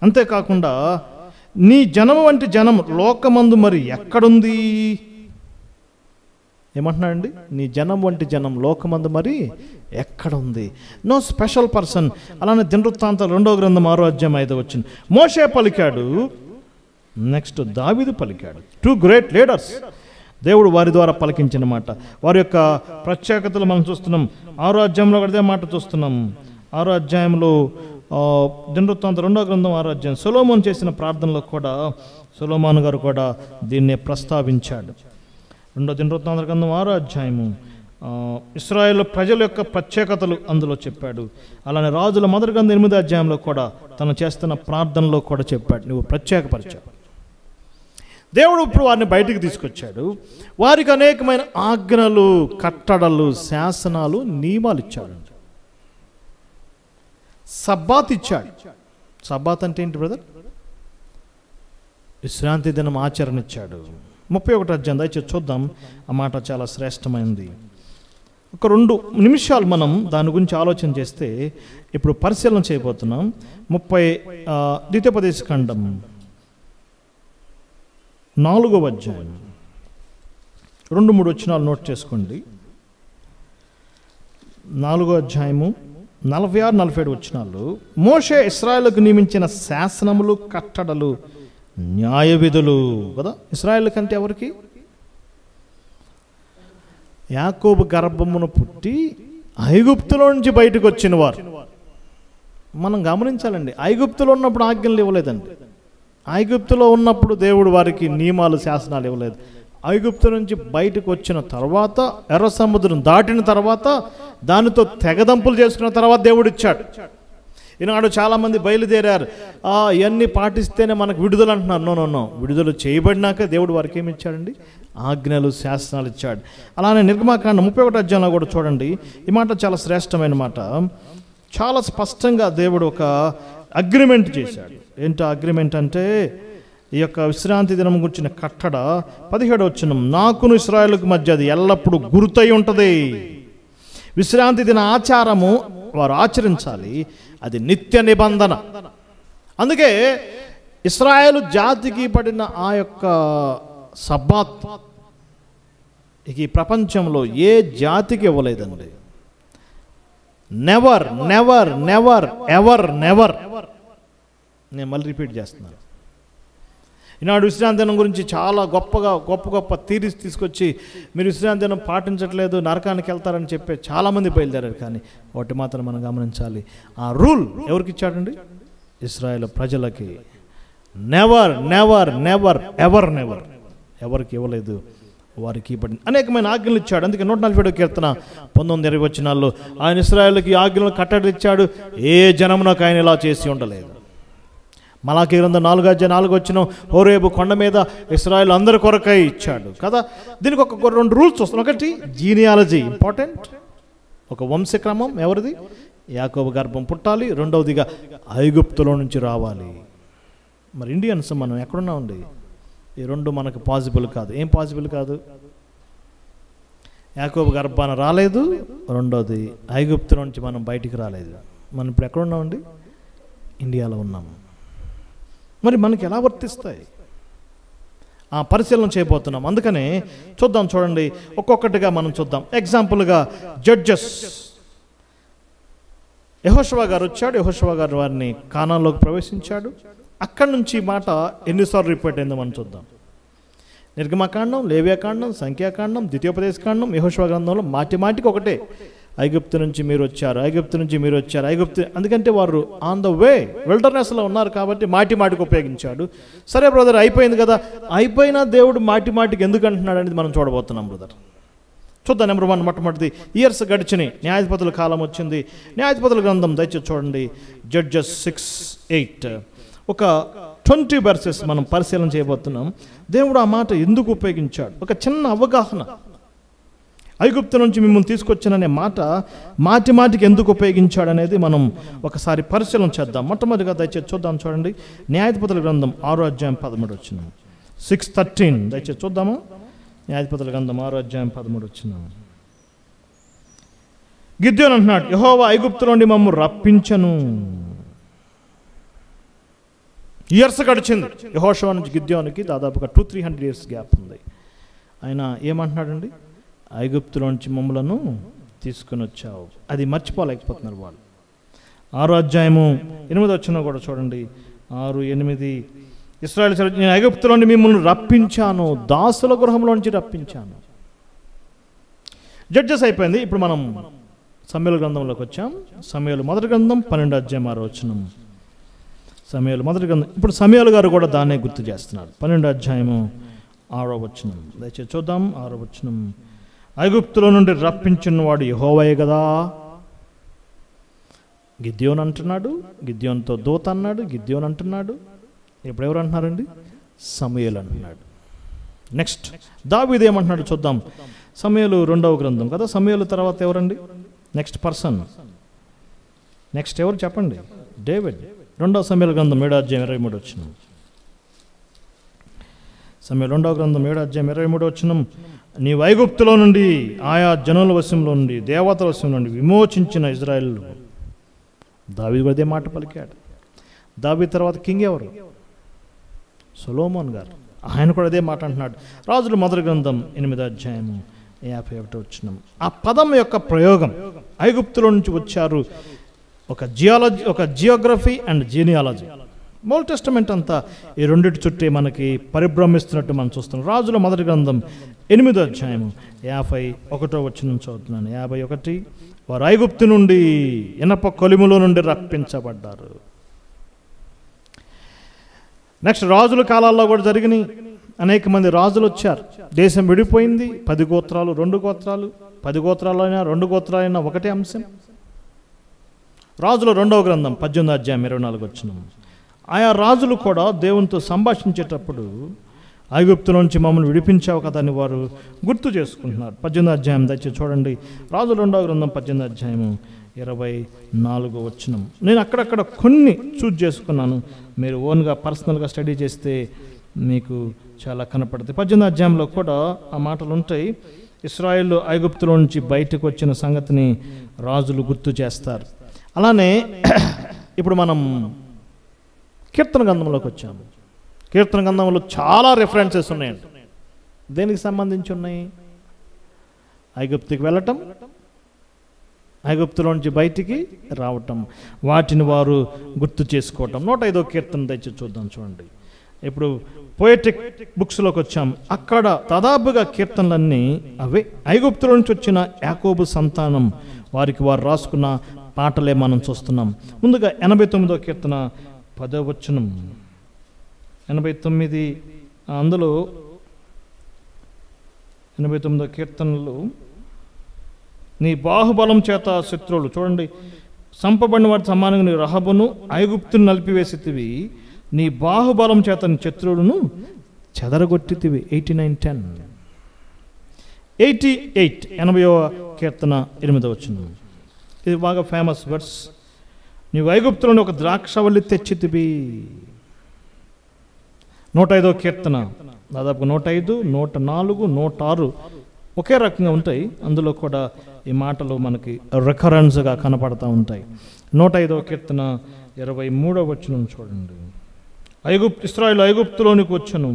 అంతేకాకుండా నీ జనము వంటి జనం లోకమందు మరి ఎక్కడుంది? ఏమంటున్నాడండి? నీ జనం వంటి జనం లోకమందు మరి ఎక్కడుంది? No special person. అలానే దినవృత్తాంతాలు 2వ గ్రంథం 6వ అధ్యాయం 5వ వచనం, మోషే పలికాడు, నెక్స్ట్ దావీదు పలికాడు. 2 గ్రేట్ లీడర్స్. దేవుడు వారి ద్వారా పలికించిన మాట. వారి యొక్క ప్రత్యేకతలు మనం చూస్తున్నాం. 6వ అధ్యాయంలో అదే మాట చూస్తున్నాం. 6వ అధ్యాయంలో దినవృత్తాంతం 2వ గ్రంథం 6వ అధ్యాయం సొలొమోను చేసిన ప్రార్థనలో కూడా సొలొమోను గారు కూడా దీన్నే ప్రస్తావించాడు. 2వ దినవృత్తాంత గ్రంథం 6వ అధ్యాయము ఇశ్రాయేల్ ప్రజల యొక్క ప్రత్యేకతలు అందులో చెప్పాడు. అలానే రాజుల మొదటి గ్రంథం 8వ అధ్యాయంలో కూడా తను చేస్తున్న ప్రార్థనలో కూడా చెప్పాడు, నువ్వు ప్రత్యేకపరిచావు. దేవుడు ఇప్పుడు వారిని బయటికి తీసుకొచ్చాడు. వారికి అనేకమైన ఆజ్ఞలు, కట్టడలు, శాసనాలు, నియమాలు ఇచ్చాడు. సబ్బాత్ ఇచ్చాడు. సబ్బాత్ అంటే ఏంటి బ్రదర్? విశ్రాంతి దినం ఆచరణ ఇచ్చాడు. 31వ అధ్యాయం దయచేసి చూద్దాం. ఆ మాట చాలా శ్రేష్టమైనది. ఒక 2 నిమిషాలు మనం దాని గురించి ఆలోచన చేస్తే ఇప్పుడు పరిశీలన చేయబోతున్నాం. ద్వితీయోపదేశకాండం 4వ అధ్యాయం 2-3 వచనాలు నోట్ చేసుకోండి. 4వ అధ్యాయము 46-47 వచనాలు, మోషే ఇశ్రాయేలుకు నియమించిన శాసనములు, కట్టడలు, న్యాయ విధులు కదా. ఇశ్రాయేలు కంటే ఎవరికి? యాకోబు గర్భమును పుట్టి ఐగుప్తులో నుంచి బయటకు వచ్చిన వారు. మనం గమనించాలండి, ఐగుప్తులో ఉన్నప్పుడు ఆజ్ఞలు ఇవ్వలేదండి. ఐగుప్తులో ఉన్నప్పుడు దేవుడు వారికి నియమాలు, శాసనాలు ఇవ్వలేదు. ఐగుప్తు నుంచి బయటకు వచ్చిన తర్వాత, ఎర్ర సముద్రం దాటిన తర్వాత, దానితో తెగదంపులు చేసుకున్న తర్వాత దేవుడు ఇచ్చాడు. ఈనాడు చాలామంది బయలుదేరారు, ఇవన్నీ పాటిస్తేనే మనకు విడుదల అంటున్నారు. నో, విడుదల చేయబడినాక దేవుడు వారికి ఏమి ఇచ్చాడండి? ఆజ్ఞలు, శాసనాలు ఇచ్చాడు. అలానే నిర్గమాకాండం 31వ అధ్యాయంలో కూడా చూడండి, ఈ మాట చాలా శ్రేష్టమైన మాట. చాలా స్పష్టంగా దేవుడు ఒక అగ్రిమెంట్ చేశాడు. ఏంటో అగ్రిమెంట్ అంటే ఈ యొక్క విశ్రాంతి దినం గురించిన కట్టడ 17వ వచనం, నాకును ఇశ్రాయేలుకు మధ్య అది ఎల్లప్పుడూ గుర్తై ఉంటుంది. విశ్రాంతి దిన ఆచారము వారు ఆచరించాలి, అది నిత్య నిబంధన. అందుకే ఇశ్రాయేలు జాతికి పడిన ఆ యొక్క సబ్బాత్ ఈ ప్రపంచంలో ఏ జాతికి ఇవ్వలేదండి. Never never never ever never. నేను మళ్ళీ రిపీట్ చేస్తున్నాను. ఈనాడు విశ్రాంతి దినం గురించి చాలా గొప్ప థీరీస్ తీసుకొచ్చి మీరు విశ్రాంతి దినం పాటించట్లేదు, నరకానికి వెళ్తారని చెప్పే చాలామంది బయలుదేరారు. కానీ వాటి మాత్రం మనం గమనించాలి. ఆ రూల్ ఎవరికి ఇచ్చాడండి? ఇశ్రాయేలు ప్రజలకి. Never never never ever never, ఎవరికి ఇవ్వలేదు, వారికి ఇవ్వబడింది. అనేకమైన ఆజ్ఞలు ఇచ్చాడు. అందుకే 147వ కీర్తన 19-20 వచనాల్లో ఆయన ఇశ్రాయేలుకి ఆజ్ఞలను కట్టడి ఇచ్చాడు. ఏ జనమునకు ఆయన ఇలా చేసి ఉండలేదు. మలాకీ గ్రంథం 4:4 వచ్చిన హోరేబు కొండ మీద ఇశ్రాయేలు అందరి కొరకై ఇచ్చాడు కదా. దీనికి ఒక 2 రూల్స్ వస్తున్నాయి. ఒకటి జీనియాలజీ ఇంపార్టెంట్, ఒక వంశక్రమం ఎవరిది? యాకోబు గర్భం పుట్టాలి. రెండవదిగా ఐగుప్తులో నుంచి రావాలి. మరి ఇండియన్స్ మనం ఎక్కడున్నామండి? ఈ 2 మనకు పాసిబుల్ కాదు. ఏం పాసిబుల్ కాదు? యాకోబు గర్భాన రాలేదు, రెండోది ఐగుప్తు నుంచి మనం బయటికి రాలేదు. మనం ఇప్పుడు ఎక్కడున్నామండి? ఇండియాలో ఉన్నాము. మరి మనకి ఎలా వర్తిస్తాయి? ఆ పరిశీలన చేయబోతున్నాం. అందుకనే చూద్దాం, చూడండి, ఒక్కొక్కటిగా మనం చూద్దాం. ఎగ్జాంపుల్గా జడ్జెస్. యెహోషువ గారు వచ్చాడు. యెహోషువ గారు వారిని కానాన్లోకి ప్రవేశించాడు. అక్కడి నుంచి మాట ఎన్నిసార్లు రిపీట్ అయిందో మనం చూద్దాం. నిర్గమకాండం, లేవ్యాకాండం, సంఖ్యాకాండం, ద్వితీయోపదేశకాండం, యెహోషువ గ్రంథంలో మాటికి ఒకటే, ఐగుప్తు నుంచి మీరు వచ్చారు, ఐగుప్తు నుంచి మీరు వచ్చారు, ఐగుప్తు. అందుకంటే వారు ఆన్ ద వే విల్డర్నెస్లో ఉన్నారు కాబట్టి మాటికి ఉపయోగించాడు. సరే బ్రదర్, అయిపోయింది కదా. అయిపోయినా దేవుడు మాటికి ఎందుకు అంటున్నాడు అనేది మనం చూడబోతున్నాం బ్రదర్. చూద్దాం. నెంబర్ 1, మొట్టమొదటిది ఇయర్స్ గడిచినాయి, న్యాయాధిపతుల కాలం వచ్చింది. న్యాయాధిపతుల గ్రంథం దయచేసి చూడండి, జడ్జెస్ 6:8. ఒక 20 verses మనం పరిశీలన చేయబోతున్నాం. దేవుడు ఆ మాట ఎందుకు ఉపయోగించాడు? ఒక చిన్న అవగాహన. ఐగుప్తు నుంచి మిమ్మల్ని తీసుకొచ్చాననే మాట మాటికి ఎందుకు ఉపయోగించాడు అనేది మనం ఒకసారి పరిశీలన చేద్దాం. మొట్టమొదటిగా దయచేసి చూద్దాం. చూడండి, న్యాయాధిపతుల గ్రంథం 6:13. 6:13 దయచేసి చూద్దాము. న్యాయాధిపతుల గ్రంథం 6:13. గిద్యోను అంటున్నాడు, యెహోవా ఐగుప్తు నుండి మమ్ము రప్పించను. ఇయర్స్ గడిచింది. యెహోషువ నుంచి గిద్యోనుకి దాదాపుగా 200-300 years గ్యాప్ ఉంది. ఆయన ఏమంటున్నాడండి? ఐగుప్తులో నుంచి మమ్మలను తీసుకుని వచ్చావు. అది మర్చిపోలేకపోతున్నారు వాళ్ళు. 6:8 కూడా చూడండి, 6:8. ఇశ్రాయేలు నేను ఐగుప్తులో నుండి మిమ్మల్ని రప్పించాను, దాసుల గృహంలోంచి రప్పించాను. జడ్జెస్ అయిపోయింది. ఇప్పుడు మనం సమూయేలు గ్రంథంలోకి వచ్చాం. సమూయేలు మొదటి గ్రంథం 12:6. సమూయేలు మొదటి గ్రంథం. ఇప్పుడు సమూయేలు గారు కూడా దాన్నే గుర్తు చేస్తున్నారు. 12:6. దయచేసి చూద్దాం. 6. ఐగుప్తులో నుండి రప్పించిన వాడు యెహోవాయే కదా. గిద్యోను అంటున్నాడు, గిద్యోనుతో దూత అన్నాడు, గిద్యోను అంటున్నాడు. ఇప్పుడు ఎవరు అంటున్నారండి? సమూయేలు అంటున్నాడు. నెక్స్ట్ దావీదు ఏమంటున్నాడు చూద్దాం. సమూయేలు 2వ గ్రంథం కదా. సమూయేలు తర్వాత ఎవరండి? Next person. నెక్స్ట్ ఎవరు చెప్పండి? డేవిడ్. 2వ సమూయేలు గ్రంథం 7:23. సమూయేలు 2వ గ్రంథం 7:23. నీవు ఐగుప్తులో నుండి, ఆయా జనుల వశంలో నుండి, దేవతల వశం నుండి విమోచించిన ఇజ్రాయేల్. దావీదు కూడా అదే మాట పలికాడు. దావీదు తర్వాత కింగ్ ఎవరు? సొలొమోన్ గారు. ఆయన కూడా అదే మాట అంటున్నాడు. రాజుల మొదటి గ్రంథం 8:51. ఆ పదం యొక్క ప్రయోగం, ఐగుప్తులో నుంచి వచ్చారు, ఒక Geography and genealogy. Old testament అంతా ఈ రెండింటి చుట్టే మనకి పరిభ్రమిస్తున్నట్టు మనం చూస్తున్నాం. రాజుల మొదటి గ్రంథం 8:51 చదువుతున్నాను. 51. వారు ఐగుప్తు నుండి ఇనప కొలిములో నుండి రప్పించబడ్డారు. నెక్స్ట్ రాజుల కాలాల్లో కూడా జరిగినాయి. అనేక మంది రాజులు వచ్చారు. దేశం విడిపోయింది. 10 గోత్రాలు, 2 గోత్రాలు, 10 గోత్రాలైనా 2 గోత్రాలైనా ఒకటే అంశం. రాజుల 2వ గ్రంథం 18:24. ఆయా రాజులు కూడా దేవునితో సంభాషించేటప్పుడు ఐగుప్తు నుంచి మమ్మల్ని విడిపించావు కదా అని వారు గుర్తు చేసుకుంటున్నారు. 18వ అధ్యాయం దయచేసి చూడండి. రాజుల 2వ గ్రంథం 18వ అధ్యాయము 24వ వచనం. నేను అక్కడక్కడ కొన్ని చూజ్ చేసుకున్నాను, మీరు ఓన్గా పర్సనల్గా స్టడీ చేస్తే మీకు చాలా కనపడుతుంది. 18వ అధ్యాయంలో కూడా ఆ మాటలు ఉంటాయి. ఇశ్రాయేలు ఐగుప్తులో నుంచి బయటకు వచ్చిన సంగతిని రాజులు గుర్తు చేస్తారు. అలానే ఇప్పుడు మనం కీర్తన గ్రంథంలోకి వచ్చాము. కీర్తన గ్రంథంలో చాలా రెఫరెన్సెస్ ఉన్నాయండి. దేనికి సంబంధించి ఉన్నాయి? ఐగుప్తుకి వెళ్ళటం, ఐగుప్తులో నుంచి బయటికి రావటం, వాటిని వారు గుర్తు చేసుకోవటం. 105వ కీర్తన దయచేసి చూద్దాం. చూడండి, ఇప్పుడు పోయటిక్ బుక్స్లోకి వచ్చాం. అక్కడ దాదాపుగా కీర్తనలన్నీ అవే ఐగుప్తుల నుంచి వచ్చిన యాకోబు సంతానం వారికి వారు రాసుకున్న పాటలే మనం చూస్తున్నాం. ముందుగా 89వ కీర్తన 10వ వచనం. 89 అందులో 89వ కీర్తనలు, నీ బాహుబలం చేత శత్రువులు, చూడండి, సంపబడిన వారి సమానంగా నీ రహబును ఐగుప్తును నలిపివేసితివి, నీ బాహుబలం చేత నీ శత్రువులను చెదరగొట్టితివి. 89:10. 88 80వ కీర్తన 8వ వచనం. ఇది బాగా ఫేమస్ వర్డ్స్. నీవు ఐగుప్తులను ఒక ద్రాక్షవల్లి తెచ్చితివి. 105వ కీర్తన దాదాపు 105, 104, 106 ఒకే రకంగా ఉంటాయి. అందులో కూడా ఈ మాటలు మనకి రికరెన్స్గా కనపడతా ఉంటాయి. 105వ కీర్తన 23వ వచనం చూడండి. ఇశ్రాయేలు ఐగుప్తులోనికి వచ్చును,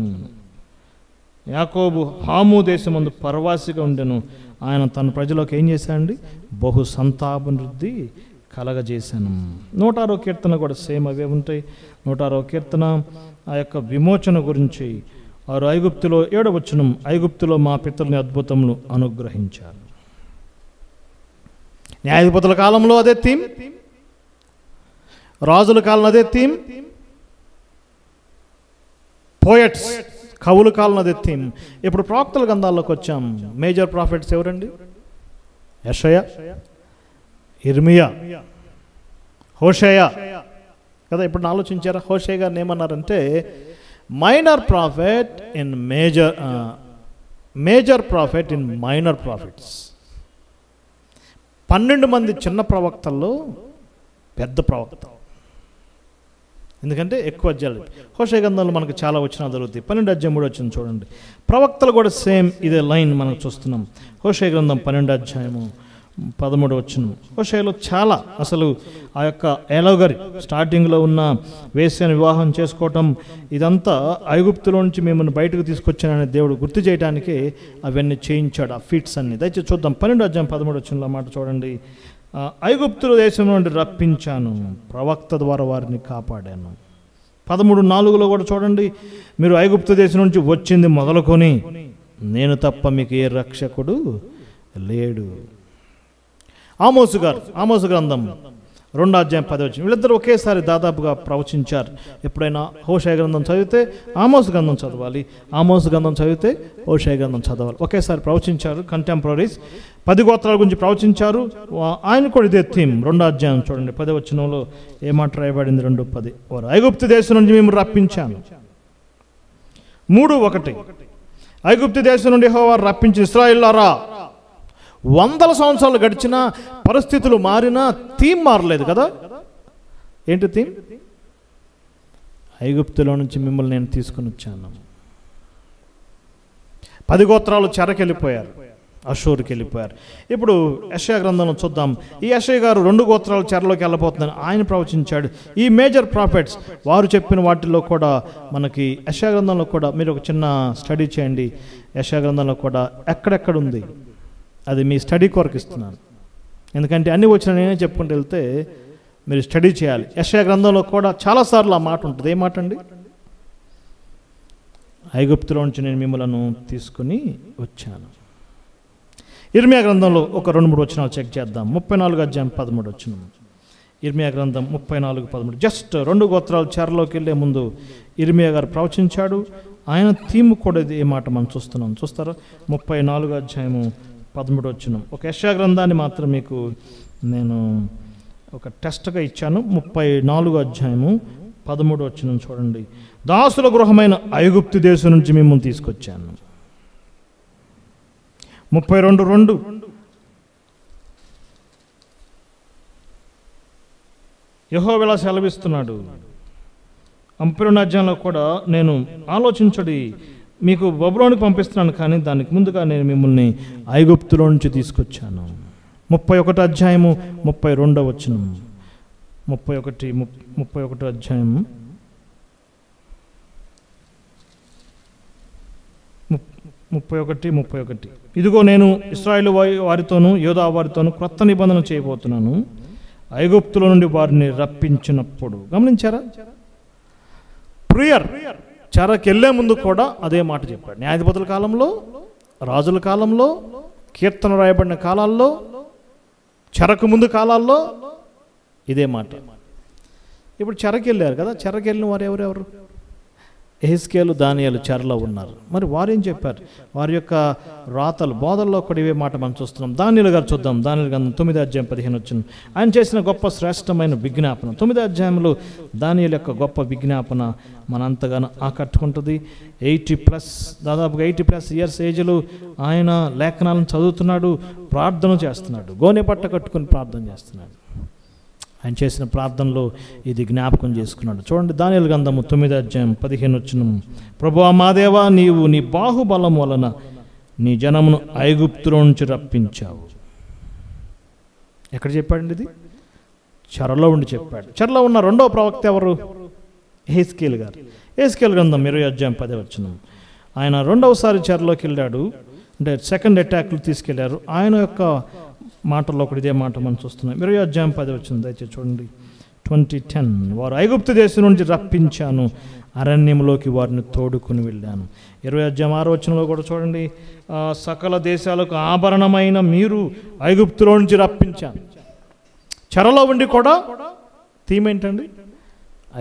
యాకోబు హాము దేశమందు పరవాసిగా ఉండెను. ఆయన తన ప్రజలకు ఏం చేశాడండి? బహు సంతాపవృద్ధి కలగజేశాను. 106వ కీర్తన కూడా సేమ్ అవే ఉంటాయి. 106వ కీర్తన ఆ యొక్క విమోచన గురించి. వారు ఐగుప్తులో 7వ వచనం, ఐగుప్తులో మా పితరుని అద్భుతములు అనుగ్రహించారు. న్యాయాధిపతుల కాలంలో అదే థీమ్, రాజుల కాలంలో అదే థీమ్, పోయట్స్ కవుల కాలంలో అదే థీమ్. ఇప్పుడు ప్రవక్తల గ్రంథాల్లోకి వచ్చాం. మేజర్ ప్రాఫిట్స్ ఎవరండి? యెషయా, ఇర్మియా, హోషేయ కదా. ఇప్పుడు ఆలోచించారా? హోషేయ గారిని ఏమన్నారంటే minor prophet in major prophet in minor prophets. 12 మంది చిన్న ప్రవక్తల్లో పెద్ద ప్రవక్త. ఎందుకంటే ఎక్కువ అధ్యాయాలు. హోషేయ గ్రంథంలో మనకు చాలా వచనాలు దొరుకుతాయి. 12 అధ్యాయం 3 వచనం చూడండి. ప్రవక్తలు కూడా సేమ్ ఇదే లైన్ మనం చూస్తున్నాం. హోషేయ గ్రంథం 12 అధ్యాయము 13వ వచనం. హోషేయలో చాలా అసలు ఆ యొక్క ఎలోగరి స్టార్టింగ్లో ఉన్న వేశ్యను వివాహం చేసుకోవటం, ఇదంతా ఐగుప్తులో నుంచి మిమ్మల్ని బయటకు తీసుకొచ్చానని దేవుడు గుర్తు చేయడానికి అవన్నీ చేయించాడు, ఆ ఫీట్స్ అన్ని. దయచేసి చూద్దాం. 12 అధ్యాయం 13వ వచనంలో మాట చూడండి. ఐగుప్తుల దేశం నుండి రప్పించాను, ప్రవక్త ద్వారా వారిని కాపాడాను. 13:4లో కూడా చూడండి. మీరు ఐగుప్తు దేశం నుంచి వచ్చింది మొదలుకొని నేను తప్ప మీకు ఏ రక్షకుడు లేడు. ఆమోసు గ్రంథం 2వ అధ్యాయం 10వ వచనం. వీళ్ళిద్దరూ ఒకేసారి దాదాపుగా ప్రవచించారు. ఎప్పుడైనా హోషేయ గ్రంథం చదివితే ఆమోసు గ్రంథం చదవాలి, ఆమోసు గ్రంథం చదివితే హోషేయ గ్రంథం చదవాలి. ఒకేసారి ప్రవచించారు. కంటెంపరీస్ 10 గోత్రాల గురించి ప్రవచించారు. ఆయన కూడా ఇదే థీమ్. 2వ అధ్యాయం చూడండి 10వ వచనంలో ఏ మాట రాయబడింది? 2:10. వారు ఐగుప్తు దేశం నుంచి మేము రప్పించాను. 3:1 ఐగుప్తు దేశం నుండి యెహోవా రప్పించిన ఇశ్రాయేలులారా. 100 సంవత్సరాలు గడిచినా పరిస్థితులు మారినా థీమ్ మారలేదు కదా. ఏంటి థీమ్? ఐగుప్తులో నుంచి మిమ్మల్ని నేను తీసుకుని వచ్చాను. 10 గోత్రాలు చెరకెళ్ళిపోయారు, అషూరుకి వెళ్ళిపోయారు. ఇప్పుడు యెషయా గ్రంథంలో చూద్దాం. ఈ యెషయా గారు 2 గోత్రాలు చెరలోకి వెళ్ళబోతుందని ఆయన ప్రవచించాడు. ఈ మేజర్ ప్రాఫిట్స్ వారు చెప్పిన వాటిల్లో కూడా మనకి యెషయా గ్రంథంలో కూడా మీరు ఒక చిన్న స్టడీ చేయండి. యెషయా గ్రంథంలో కూడా ఎక్కడెక్కడ ఉంది అది మీ స్టడీ కొరకు ఇస్తున్నాను. ఎందుకంటే అన్ని వచ్చిన నేనే చెప్పుకుంటూ వెళ్తే మీరు స్టడీ చేయాలి. యెషయా గ్రంథంలో కూడా చాలాసార్లు ఆ మాట ఉంటుంది. ఏ మాట అండి? ఐగుప్తులో నుంచి నేను మిమ్మల్ని తీసుకుని వచ్చాను. ఇర్మియా గ్రంథంలో ఒక 2-3 వచనాలు చెక్ చేద్దాం. 34 అధ్యాయం 13 వచనం. ఇర్మియా గ్రంథం 34:13. జస్ట్ 2 గోత్రాలు చెరలోకి వెళ్ళే ముందు ఇర్మియా గారు ప్రవచించాడు. ఆయన థీమ్ కూడా ఇది. ఏ మాట మనం చూస్తున్నాం, చూస్తారా? 34 అధ్యాయము 13 వచనం. ఒక యెషయా గ్రంథాన్ని మాత్రం మీకు నేను ఒక టెస్ట్గా ఇచ్చాను. 34 అధ్యాయము 13 వచనం చూడండి. దాసుల గృహమైన ఐగుప్తు దేశం నుంచి మిమ్మల్ని తీసుకొచ్చాను. 32:2 యెహోవా ఇలా సెలవిస్తున్నాడు. 32 అధ్యాయంలో కూడా నేను ఆలోచించడి మీకు బబులోనికి పంపిస్తున్నాను, కానీ దానికి ముందుగా నేను మిమ్మల్ని ఐగుప్తులో నుంచి తీసుకొచ్చాను. 31 అధ్యాయము 32 వచనం. 31 అధ్యాయం 31. ఇదిగో నేను ఇశ్రాయేలు వారితోనూ యూదా వారితోనూ క్రొత్త నిబంధన చేయబోతున్నాను, ఐగుప్తుల నుండి వారిని రప్పించినప్పుడు. గమనించారా? ప్రియర్ చెరకెళ్లే ముందు కూడా అదే మాట చెప్పాడు. న్యాయాధిపతుల కాలంలో, రాజుల కాలంలో, కీర్తన రాయబడిన కాలాల్లో, చెరకు ముందు కాలాల్లో ఇదే మాట. ఇప్పుడు చెరకెళ్ళారు కదా, చెరకెళ్ళిన వారు ఎవరెవరు? యెహెజ్కేలు, దానియేలు చెరలో ఉన్నారు. మరి వారేం చెప్పారు? వారి యొక్క రాతలు, బోధల్లో కూడా ఇవే మాట మనం చూస్తున్నాం. దానియేలు గారు చూద్దాం. దానియేలు గ్రంథం 9 అధ్యాయం 15 వచనం. ఆయన చేసిన గొప్ప శ్రేష్టమైన విజ్ఞాపన. 9 అధ్యాయంలో దానియేలు యొక్క గొప్ప విజ్ఞాపన మనంతగానో ఆకట్టుకుంటుంది. 80+ దాదాపుగా 80+ ఇయర్స్ ఏజ్లో ఆయన లేఖనాలను చదువుతున్నాడు, ప్రార్థన చేస్తున్నాడు, గోనె పట్ట కట్టుకుని ప్రార్థన చేస్తున్నాడు. ఆయన చేసిన ప్రార్థనలో ఇది జ్ఞాపకం చేసుకున్నాడు. చూడండి, దానియేలు గ్రంథము 9 అధ్యాయం 15 వచనం. ప్రభువా మా దేవా, నీవు నీ బాహుబలం వలన నీ జనమును ఐగుప్తులో నుంచి రప్పించావు. ఎక్కడ చెప్పాడండి ఇది? చెరలో ఉండి చెప్పాడు. చెరలో ఉన్న రెండవ ప్రవక్త ఎవరు? యెహెజ్కేలు గారు. యెహెజ్కేలు గ్రంథం 20 అధ్యాయం 10 వచనం. ఆయన రెండవసారి చెరలోకి వెళ్ళాడు, అంటే సెకండ్ అటాక్లు తీసుకెళ్లారు. ఆయన యొక్క మాటల్లో కూడా ఇదే మాట మనం చూస్తున్నాం. 20 అధ్యాయం 10 వచ్చింది. దయచేసి చూడండి. 20:10 వారు ఐగుప్తు దేశం నుంచి రప్పించాను, అరణ్యంలోకి వారిని తోడుకుని వెళ్ళాను. 20 అధ్యాయం 6 వచనంలో కూడా చూడండి. సకల దేశాలకు ఆభరణమైన మీరు ఐగుప్తులో నుంచి రప్పించాను. చెరలో ఉండి కూడా థీమ్ ఏంటండి?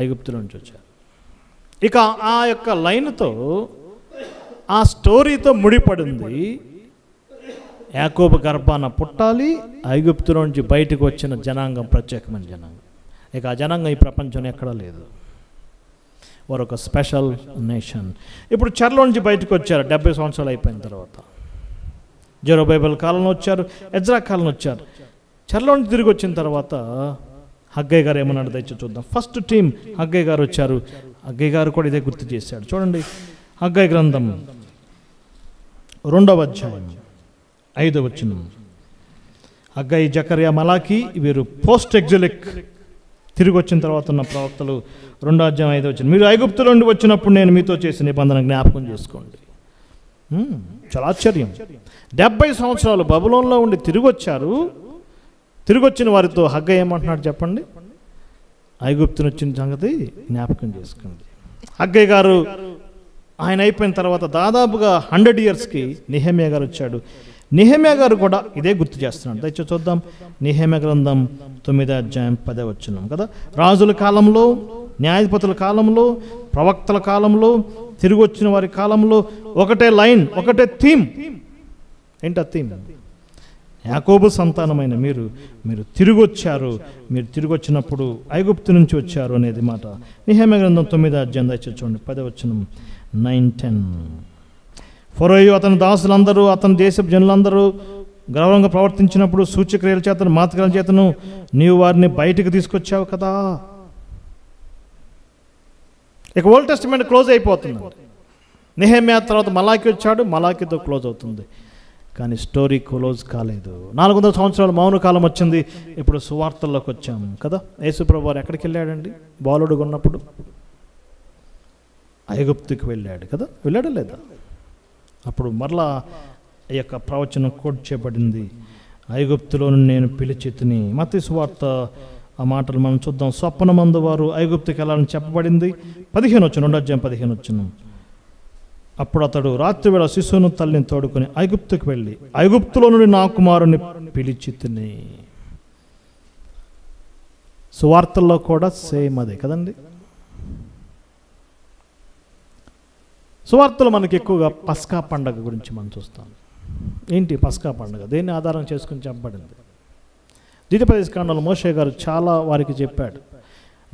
ఐగుప్తులో నుంచి వచ్చారు. ఇక ఆ యొక్క లైన్తో, ఆ స్టోరీతో ముడిపడింది యాకోబు గర్భాన పుట్టాలి, ఐగుప్తులో నుంచి బయటకు వచ్చిన జనాంగం ప్రత్యేకమైన జనాంగం. ఇక ఆ జనాంగం ఈ ప్రపంచంలో ఎక్కడా లేదు. వారు ఒక స్పెషల్ నేషన్. ఇప్పుడు చెరలో నుంచి బయటకు వచ్చారు 70 సంవత్సరాలు అయిపోయిన తర్వాత. జెరుబ్బయల్ కాలంలో వచ్చారు, ఎజ్రా కాలంలో వచ్చారు. చెరలో నుంచి తిరిగి వచ్చిన తర్వాత హగ్గై గారు ఏమన్నాడు దయచేసి చూద్దాం. ఫస్ట్ టీం హగ్గై గారు వచ్చారు. హగ్గై గారు కూడా ఇదే గుర్తు చేశాడు. చూడండి, హగ్గై గ్రంథం 2వ అధ్యాయం 5వ వచనం. హగ్గై, జకర్యా, మలాకి వీరు పోస్ట్ ఎగ్జిలిక్ తిరిగి వచ్చిన తర్వాత ఉన్న ప్రవక్తలు. 2వ అధ్యాయం 5వ వచనం. మీరు ఐగుప్తులో నుండి వచ్చినప్పుడు నేను మీతో చేసిన నిబంధన జ్ఞాపకం చేసుకోండి. చాలా ఆశ్చర్యం. 70 సంవత్సరాలు బబులోన్లో ఉండి తిరిగి వచ్చారు. తిరిగి వచ్చిన వారితో హగ్గై ఏమంటున్నాడు చెప్పండి? ఐగుప్తుని వచ్చిన సంగతి జ్ఞాపకం చేసుకోండి. హగ్గై గారు ఆయన అయిపోయిన తర్వాత దాదాపుగా 100 ఇయర్స్కి నెహెమ్యా గారు వచ్చాడు. నెహెమ్యా గారు కూడా ఇదే గుర్తు చేస్తున్నాడు. దయచేసి చూద్దాం. నెహెమ్యా గ్రంథం 9వ అధ్యాయం 10వ వచనం కదా. రాజుల కాలంలో, న్యాయాధిపతుల కాలంలో, ప్రవక్తల కాలంలో, తిరిగి వచ్చిన వారి కాలంలో ఒకటే లైన్, ఒకటే థీమ్. ఏంటి ఆ థీమ్? యాకోబు సంతానమైన మీరు తిరిగి వచ్చారు, మీరు తిరిగి వచ్చినప్పుడు ఐగుప్తు నుంచి వచ్చారు అనేది మాట. నెహెమ్యా గ్రంథం 9వ అధ్యాయం దయచేసి చూడండి 10వ వచనం. 9-10 ఫరోయు అతని దాసులందరూ, అతని దేశపు జనులందరూ గౌరవంగా ప్రవర్తించినప్పుడు సూచక్రియల చేతను, మాతృకల చేతను నీవు వారిని బయటికి తీసుకొచ్చావు కదా. ఇక ఓల్డ్ టెస్టిమెంట్ క్లోజ్ అయిపోతుంది. నెహెమ్యా తర్వాత మలాకి వచ్చాడు, మలాకితో క్లోజ్ అవుతుంది. కానీ స్టోరీ క్లోజ్ కాలేదు. 400 సంవత్సరాల మౌన కాలం వచ్చింది. ఇప్పుడు సువార్తల్లోకి వచ్చాము కదా. యేసుప్రభు వారు ఎక్కడికి వెళ్ళాడండి? బాలుడుగా ఉన్నప్పుడు ఐగుప్తుకి వెళ్ళాడు కదా. వెళ్ళాడా లేదా? అప్పుడు మరలా ఈ యొక్క ప్రవచనం కోట్ చేయబడింది. ఐగుప్తులో నేను పిలిచి తిని. మత్తయి సువార్త ఆ మాటలు మనం చూద్దాం. స్వప్నమందు వారు ఐగుప్తుకి వెళ్ళాలని చెప్పబడింది. 15 వచనం, 2వ అధ్యాయం 15 వచనం. అప్పుడు అతడు రాత్రి వేళ శిశువును తల్లిని తోడుకొని ఐగుప్తుకి వెళ్ళి ఐగుప్తులో నుండి నా కుమారుని పిలిచి తిని. సువార్తల్లో కూడా సేమ్ అదే కదండి. సువార్తలు మనకి ఎక్కువగా పస్కా పండగ గురించి మనం చూస్తాం. ఏంటి పస్కా పండుగ? దేన్ని ఆధారం చేసుకుని చెప్పబడింది? ద్వితీయోపదేశకాండంలో మోషే గారు చాలా వారికి చెప్పాడు.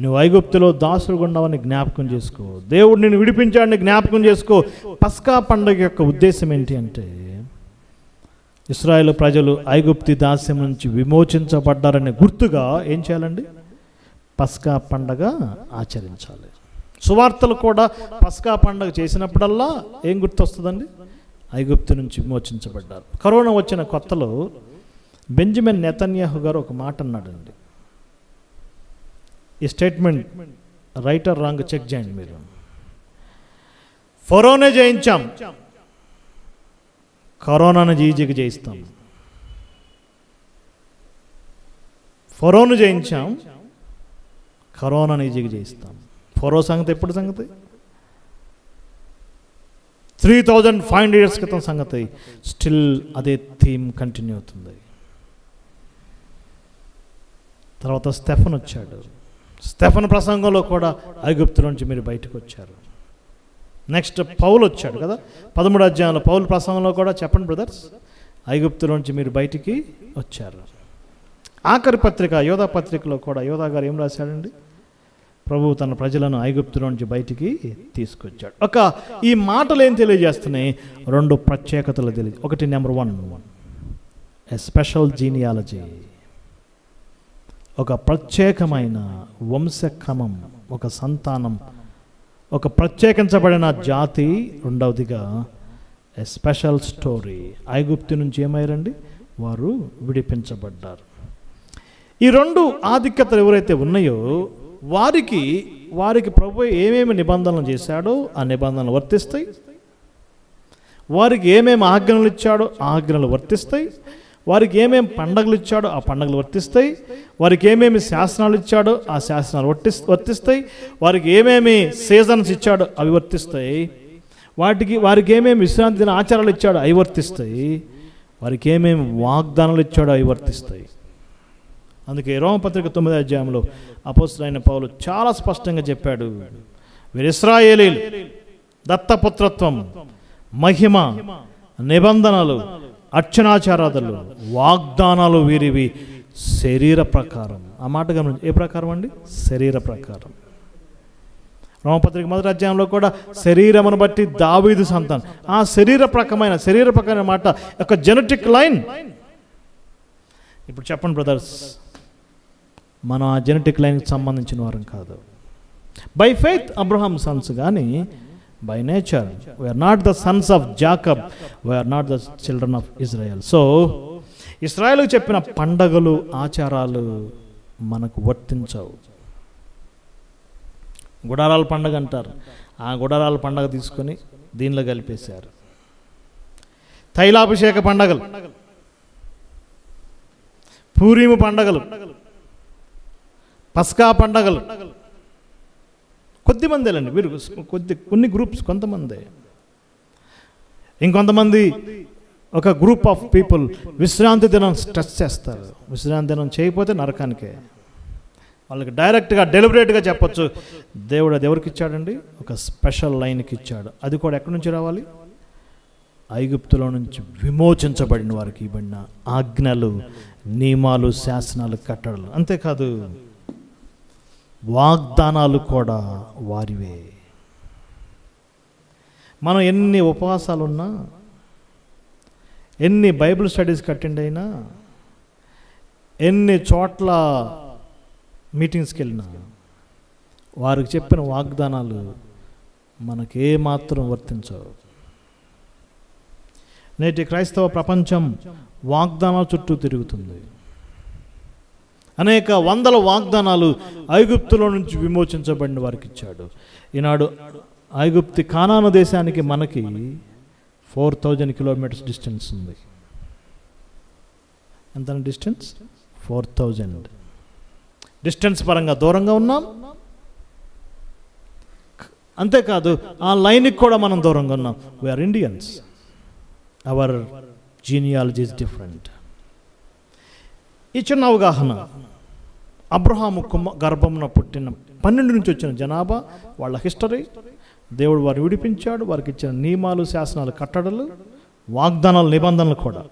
నువ్వు ఐగుప్తులో దాసుడుగా ఉన్నావని జ్ఞాపకం చేసుకో. దేవుడు నిన్ను విడిపించాడని జ్ఞాపకం చేసుకో. పస్కా పండుగ యొక్క ఉద్దేశం ఏంటి అంటే, ఇశ్రాయేలు ప్రజలు ఐగుప్తి దాస్యం నుంచి విమోచించబడ్డారనే గుర్తుగా ఏం చేయాలండి? పస్కా పండగ ఆచరించాలి. సువార్తలు కూడా పస్కా పండగ చేసినప్పుడల్లా ఏం గుర్తొస్తుందండి? ఐగుప్తు నుంచి విమోచించబడ్డారు. కరోనా వచ్చిన కొత్తలో బెంజమిన్ నెతన్యాహు గారు ఒక మాట అన్నాడండి. ఈ statement right or wrong check చేయండి మీరు. ఫరోనే జయించాం, కరోనాను ఈజీగా జయిస్తాం. ఫరోను జయించాం, కరోనాను ఈజీగా జయిస్తాం. ఫరో సంగతి ఎప్పుడు సంగతి? 3500 years క్రితం సంగతి. స్టిల్ అదే థీమ్ కంటిన్యూ అవుతుంది. తర్వాత స్టెఫన్ వచ్చాడు. స్టెఫన్ ప్రసంగంలో కూడా ఐగుప్తు నుంచి మీరు బయటకు వచ్చారు. నెక్స్ట్ పౌలు వచ్చాడు కదా, 13వ అధ్యాయంలో పౌలు ప్రసంగంలో కూడా చెప్పండి బ్రదర్స్, ఐగుప్తు నుంచి మీరు బయటికి వచ్చారు. ఆఖరి పత్రిక యోధా పత్రికలో కూడా యోధా గారు ఏం రాశాడండి? ప్రభువు తన ప్రజలను ఐగుప్తు నుంచి బయటికి తీసుకొచ్చాడు. ఈ మాటలు ఏం తెలియజేస్తున్నాయి? 2 ప్రత్యేకతలు తెలియదు. ఒకటి, నెంబర్ 1, ఎ స్పెషల్ జీనియాలజీ, ఒక ప్రత్యేకమైన వంశక్రమం, ఒక సంతానం, ఒక ప్రత్యేకించబడిన జాతి. రెండవదిగా ఎ స్పెషల్ స్టోరీ. ఐగుప్తు నుంచి ఏమయ్యారండి? వారు విడిపించబడ్డారు. ఈ 2 ఆధిక్యతలు ఎవరైతే ఉన్నాయో వారికి ప్రభు ఏమేమి నిబంధనలు చేశాడో ఆ నిబంధనలు వర్తిస్తాయి. వారికి ఏమేమి ఆజ్ఞలు ఇచ్చాడో ఆ ఆజ్ఞలు వర్తిస్తాయి. వారికి ఏమేమి పండగలు ఇచ్చాడో ఆ పండగలు వర్తిస్తాయి. వారికి ఏమేమి శాసనాలు ఇచ్చాడో ఆ శాసనాలు వర్తిస్తాయి. వారికి ఏమేమి సీజన్స్ ఇచ్చాడో అవి వర్తిస్తాయి. వారికి ఏమేమి విశ్రాంతి దిన ఆచారాలు ఇచ్చాడో అవి వర్తిస్తాయి. వారికి ఏమేమి వాగ్దానాలు ఇచ్చాడో అవి వర్తిస్తాయి. అందుకే రోమపత్రిక 9వ అధ్యాయంలో అపోస్తలుడైన పౌలు చాలా స్పష్టంగా చెప్పాడు, వీరు ఇశ్రాయేలీయులు, దత్తపుత్రత్వం, మహిమ, నిబంధనలు, అర్చనాచారాలు, వాగ్దానాలు వీరివి శరీర ప్రకారం. ఆ మాట గమనించి, ఏ ప్రకారం అండి? శరీర ప్రకారం. రోమపత్రిక 1వ అధ్యాయంలో కూడా శరీరమును బట్టి దావీదు సంతానం. ఆ శరీర ప్రకారమైన మాట ఒక జెనెటిక్ లైన్. ఇప్పుడు చెప్పండి బ్రదర్స్, మనం ఆ జెనెటిక్ లైన్కి సంబంధించిన వారం కాదు. బై ఫెయిత్ అబ్రహాం సన్స్, కానీ by nature we are not the sons of Jacob, we are not the children of Israel. So ఇశ్రాయేలుకు చెప్పిన పండగలు, ఆచారాలు మనకు వర్తించవు. గుడారాల పండగ అంటారు, ఆ గుడారాల పండగ తీసుకొని దీనిలో కలిపేశారు. తైలాభిషేక పండగలు, పూరీము పండగలు, పస్కా పండగలు కొద్దిమందేలండి. వీరు కొన్ని గ్రూప్స్, కొంతమంది. ఇంకొంతమంది ఒక గ్రూప్ ఆఫ్ పీపుల్ విశ్రాంతి దినం స్ట్రెస్ చేస్తారు. విశ్రాంతి దినం చేయకపోతే నరకానికే. వాళ్ళకి డైరెక్ట్గా డెలిబరేట్గా చెప్పొచ్చు, దేవుడు అది ఎవరికి ఇచ్చాడండి? ఒక స్పెషల్ లైన్కి ఇచ్చాడు. అది కూడా ఎక్కడి నుంచి రావాలి? ఐగుప్తులో నుంచి విమోచించబడిన వారికి ఇవ్వబడిన ఆజ్ఞలు, నియమాలు, శాసనాలు, కట్టడలు. అంతేకాదు వాగ్దానాలు కూడా వారివే. మనం ఎన్ని ఉపవాసాలున్నా, ఎన్ని బైబిల్ స్టడీస్కి అటెండ్ అయినా, ఎన్ని చోట్ల మీటింగ్స్కి వెళ్ళినా, వారికి చెప్పిన వాగ్దానాలు మనకేమాత్రం వర్తించవు. నేటి క్రైస్తవ ప్రపంచం వాగ్దానాల చుట్టూ తిరుగుతుంది. అనేక వందల వాగ్దానాలు ఐగుప్తులో నుంచి విమోచించబడిన వారికి ఇచ్చాడు. ఈనాడు ఐగుప్తి కానాను దేశానికి మనకి 4000 kilometers డిస్టెన్స్ ఉంది. ఎంత డిస్టెన్స్? 4000. డిస్టెన్స్ పరంగా దూరంగా ఉన్నాం. అంతేకాదు ఆ లైన్కి కూడా మనం దూరంగా ఉన్నాం. We are Indians. Our genealogy is different. ఈ చిన్న అవగాహన, అబ్రహాము గర్భంలో పుట్టిన 12 నుంచి వచ్చిన జనాభా, వాళ్ళ హిస్టరీ, దేవుడు వారిని విడిపించాడు, వారికి ఇచ్చిన నియమాలు, శాసనాలు, కట్టడలు, వాగ్దానాలు, నిబంధనలు కూడా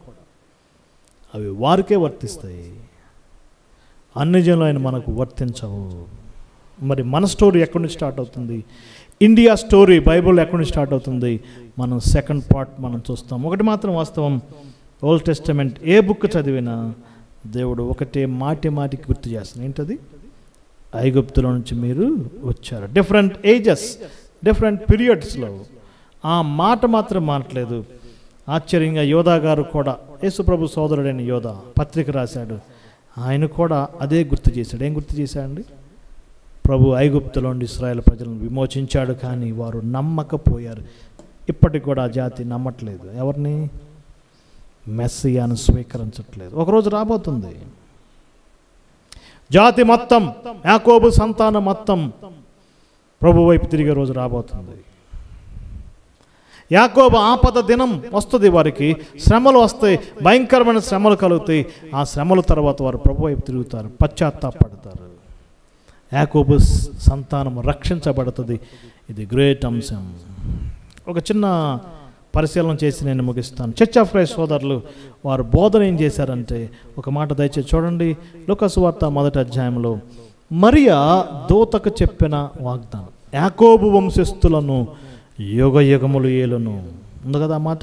అవి వారికే వర్తిస్తాయి. అన్ని జనులైన మనకు వర్తించవు. మరి మన స్టోరీ ఎక్కడి నుంచి స్టార్ట్ అవుతుంది? ఇండియా స్టోరీ బైబిల్ ఎక్కడి నుంచి స్టార్ట్ అవుతుంది? మనం సెకండ్ పార్ట్ మనం చూస్తాం. ఒకటి మాత్రం వాస్తవం, ఓల్డ్ టెస్టమెంట్ ఏ బుక్ చదివినా దేవుడు ఒకటే మాటికి గుర్తు చేస్తాడు. ఏంటది? ఐగుప్తులో నుంచి మీరు వచ్చారు. డిఫరెంట్ ఏజెస్, డిఫరెంట్ పీరియడ్స్లో ఆ మాట మాత్రం మానట్లేదు. ఆశ్చర్యంగా యోధా గారు కూడా, యేసుప్రభు సోదరుడైన యోధా పత్రిక రాశాడు. ఆయన కూడా అదే గుర్తు చేశాడు. ఏం గుర్తు చేశాడండి? ప్రభు ఐగుప్తులో నుండి ఇశ్రాయేలు ప్రజలను విమోచించాడు, కానీ వారు నమ్మకపోయారు. ఇప్పటికి కూడా ఆ జాతి నమ్మట్లేదు. ఎవరిని? మెస్సియాను స్వీకరించట్లేదు. ఒకరోజు రాబోతుంది, జాతి మొత్తం, యాకోబు సంతానం మొత్తం ప్రభు వైపు తిరిగే రోజు రాబోతుంది. యాకోబు ఆపద దినం వస్తుంది, వారికి శ్రమలు వస్తాయి, భయంకరమైన శ్రమలు కలుగుతాయి. ఆ శ్రమల తర్వాత వారు ప్రభు వైపు తిరుగుతారు, పశ్చాత్తాపడతారు. యాకోబు సంతానం రక్షించబడుతుంది. ఇది గ్రేట్ అంశం. ఒక చిన్న పరిశీలన చేసి నేను ముగిస్తాను. చర్చ్ ఆఫ్ క్రైస్ట్ సోదరులు వారు బోధన ఏం చేశారంటే, ఒక మాట దయచేసి చూడండి. లూకా సువార్త 1వ అధ్యాయంలో మరియా దూతకు చెప్పిన వాగ్దానం, యాకోబు వంశస్థులను యుగ యుగములు ఏలును ఉంది కదా ఆ మాట.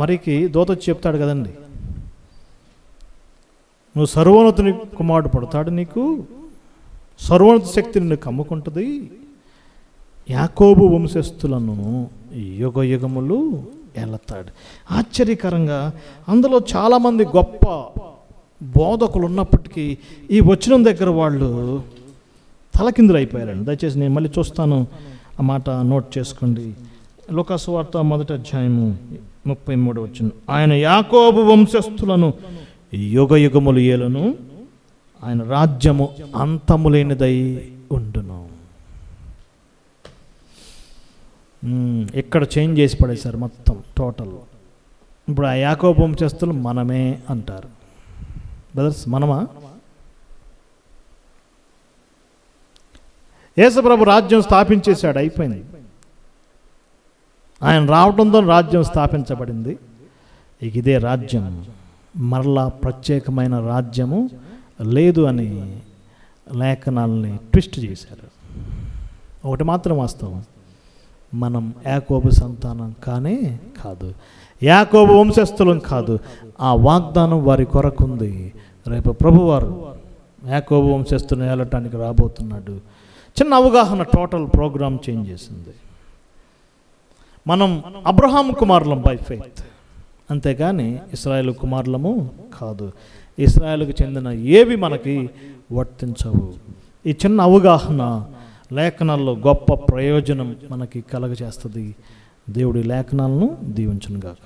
మరికి దూత చెప్తాడు కదండి, నువ్వు సర్వోన్నతుని కుమారుడు పడతాడు, నీకు సర్వోన్నత శక్తి నిన్ను కమ్ముకుంటుంది, యాకోబు వంశస్థులను యుగ యుగములు ఏలతాడు. ఆశ్చర్యకరంగా అందులో చాలామంది గొప్ప బోధకులు ఉన్నప్పటికీ ఈ వచనం దగ్గర వాళ్ళు తలకిందులు అయిపోయారండి. దయచేసి నేను మళ్ళీ చూస్తాను, ఆ మాట నోట్ చేసుకోండి. లూకా సువార్త 1వ అధ్యాయము 33వ వచనం, ఆయన యాకోబు వంశస్థులను యుగ యుగములు ఏలును, ఆయన రాజ్యము అంతము లేనిదై ఉండును. ఇక్కడ చేంజ్ చేసి పడేశారు మొత్తం టోటల్. ఇప్పుడు ఆ యాకోబు వంశస్థులు మనమే అంటారు. బ్రదర్స్, మనమా? యేసుప్రభు రాజ్యం స్థాపించేశాడు, అయిపోయింది. ఆయన రావడంతో రాజ్యం స్థాపించబడింది. ఇక ఇదే రాజ్యం, మరలా ప్రత్యేకమైన రాజ్యము లేదు అని లేఖనాలని ట్విస్ట్ చేశారు. ఒకటి మాత్రం వాస్తవం, మనం యాకోబు సంతానం కానే కాదు, యాకోబు వంశస్థులం కాదు. ఆ వాగ్దానం వారి కొరకుంది. రేపు ప్రభువారు యాకోబు వంశస్థులను ఏలటానికి రాబోతున్నాడు. చిన్న అవగాహన టోటల్ ప్రోగ్రామ్ చేంజ్ చేసింది. మనం అబ్రహాం కుమారులం బై ఫెయిత్, అంతేగాని ఇశ్రాయేలు కుమారులము కాదు. ఇశ్రాయేలుకు చెందిన ఏవి మనకి వర్తించవు. ఈ చిన్న అవగాహన లేఖనాల్లో గొప్ప ప్రయోజనం మనకి కలగజేస్తుంది. దేవుడి లేఖనాలను దీవించును గాక.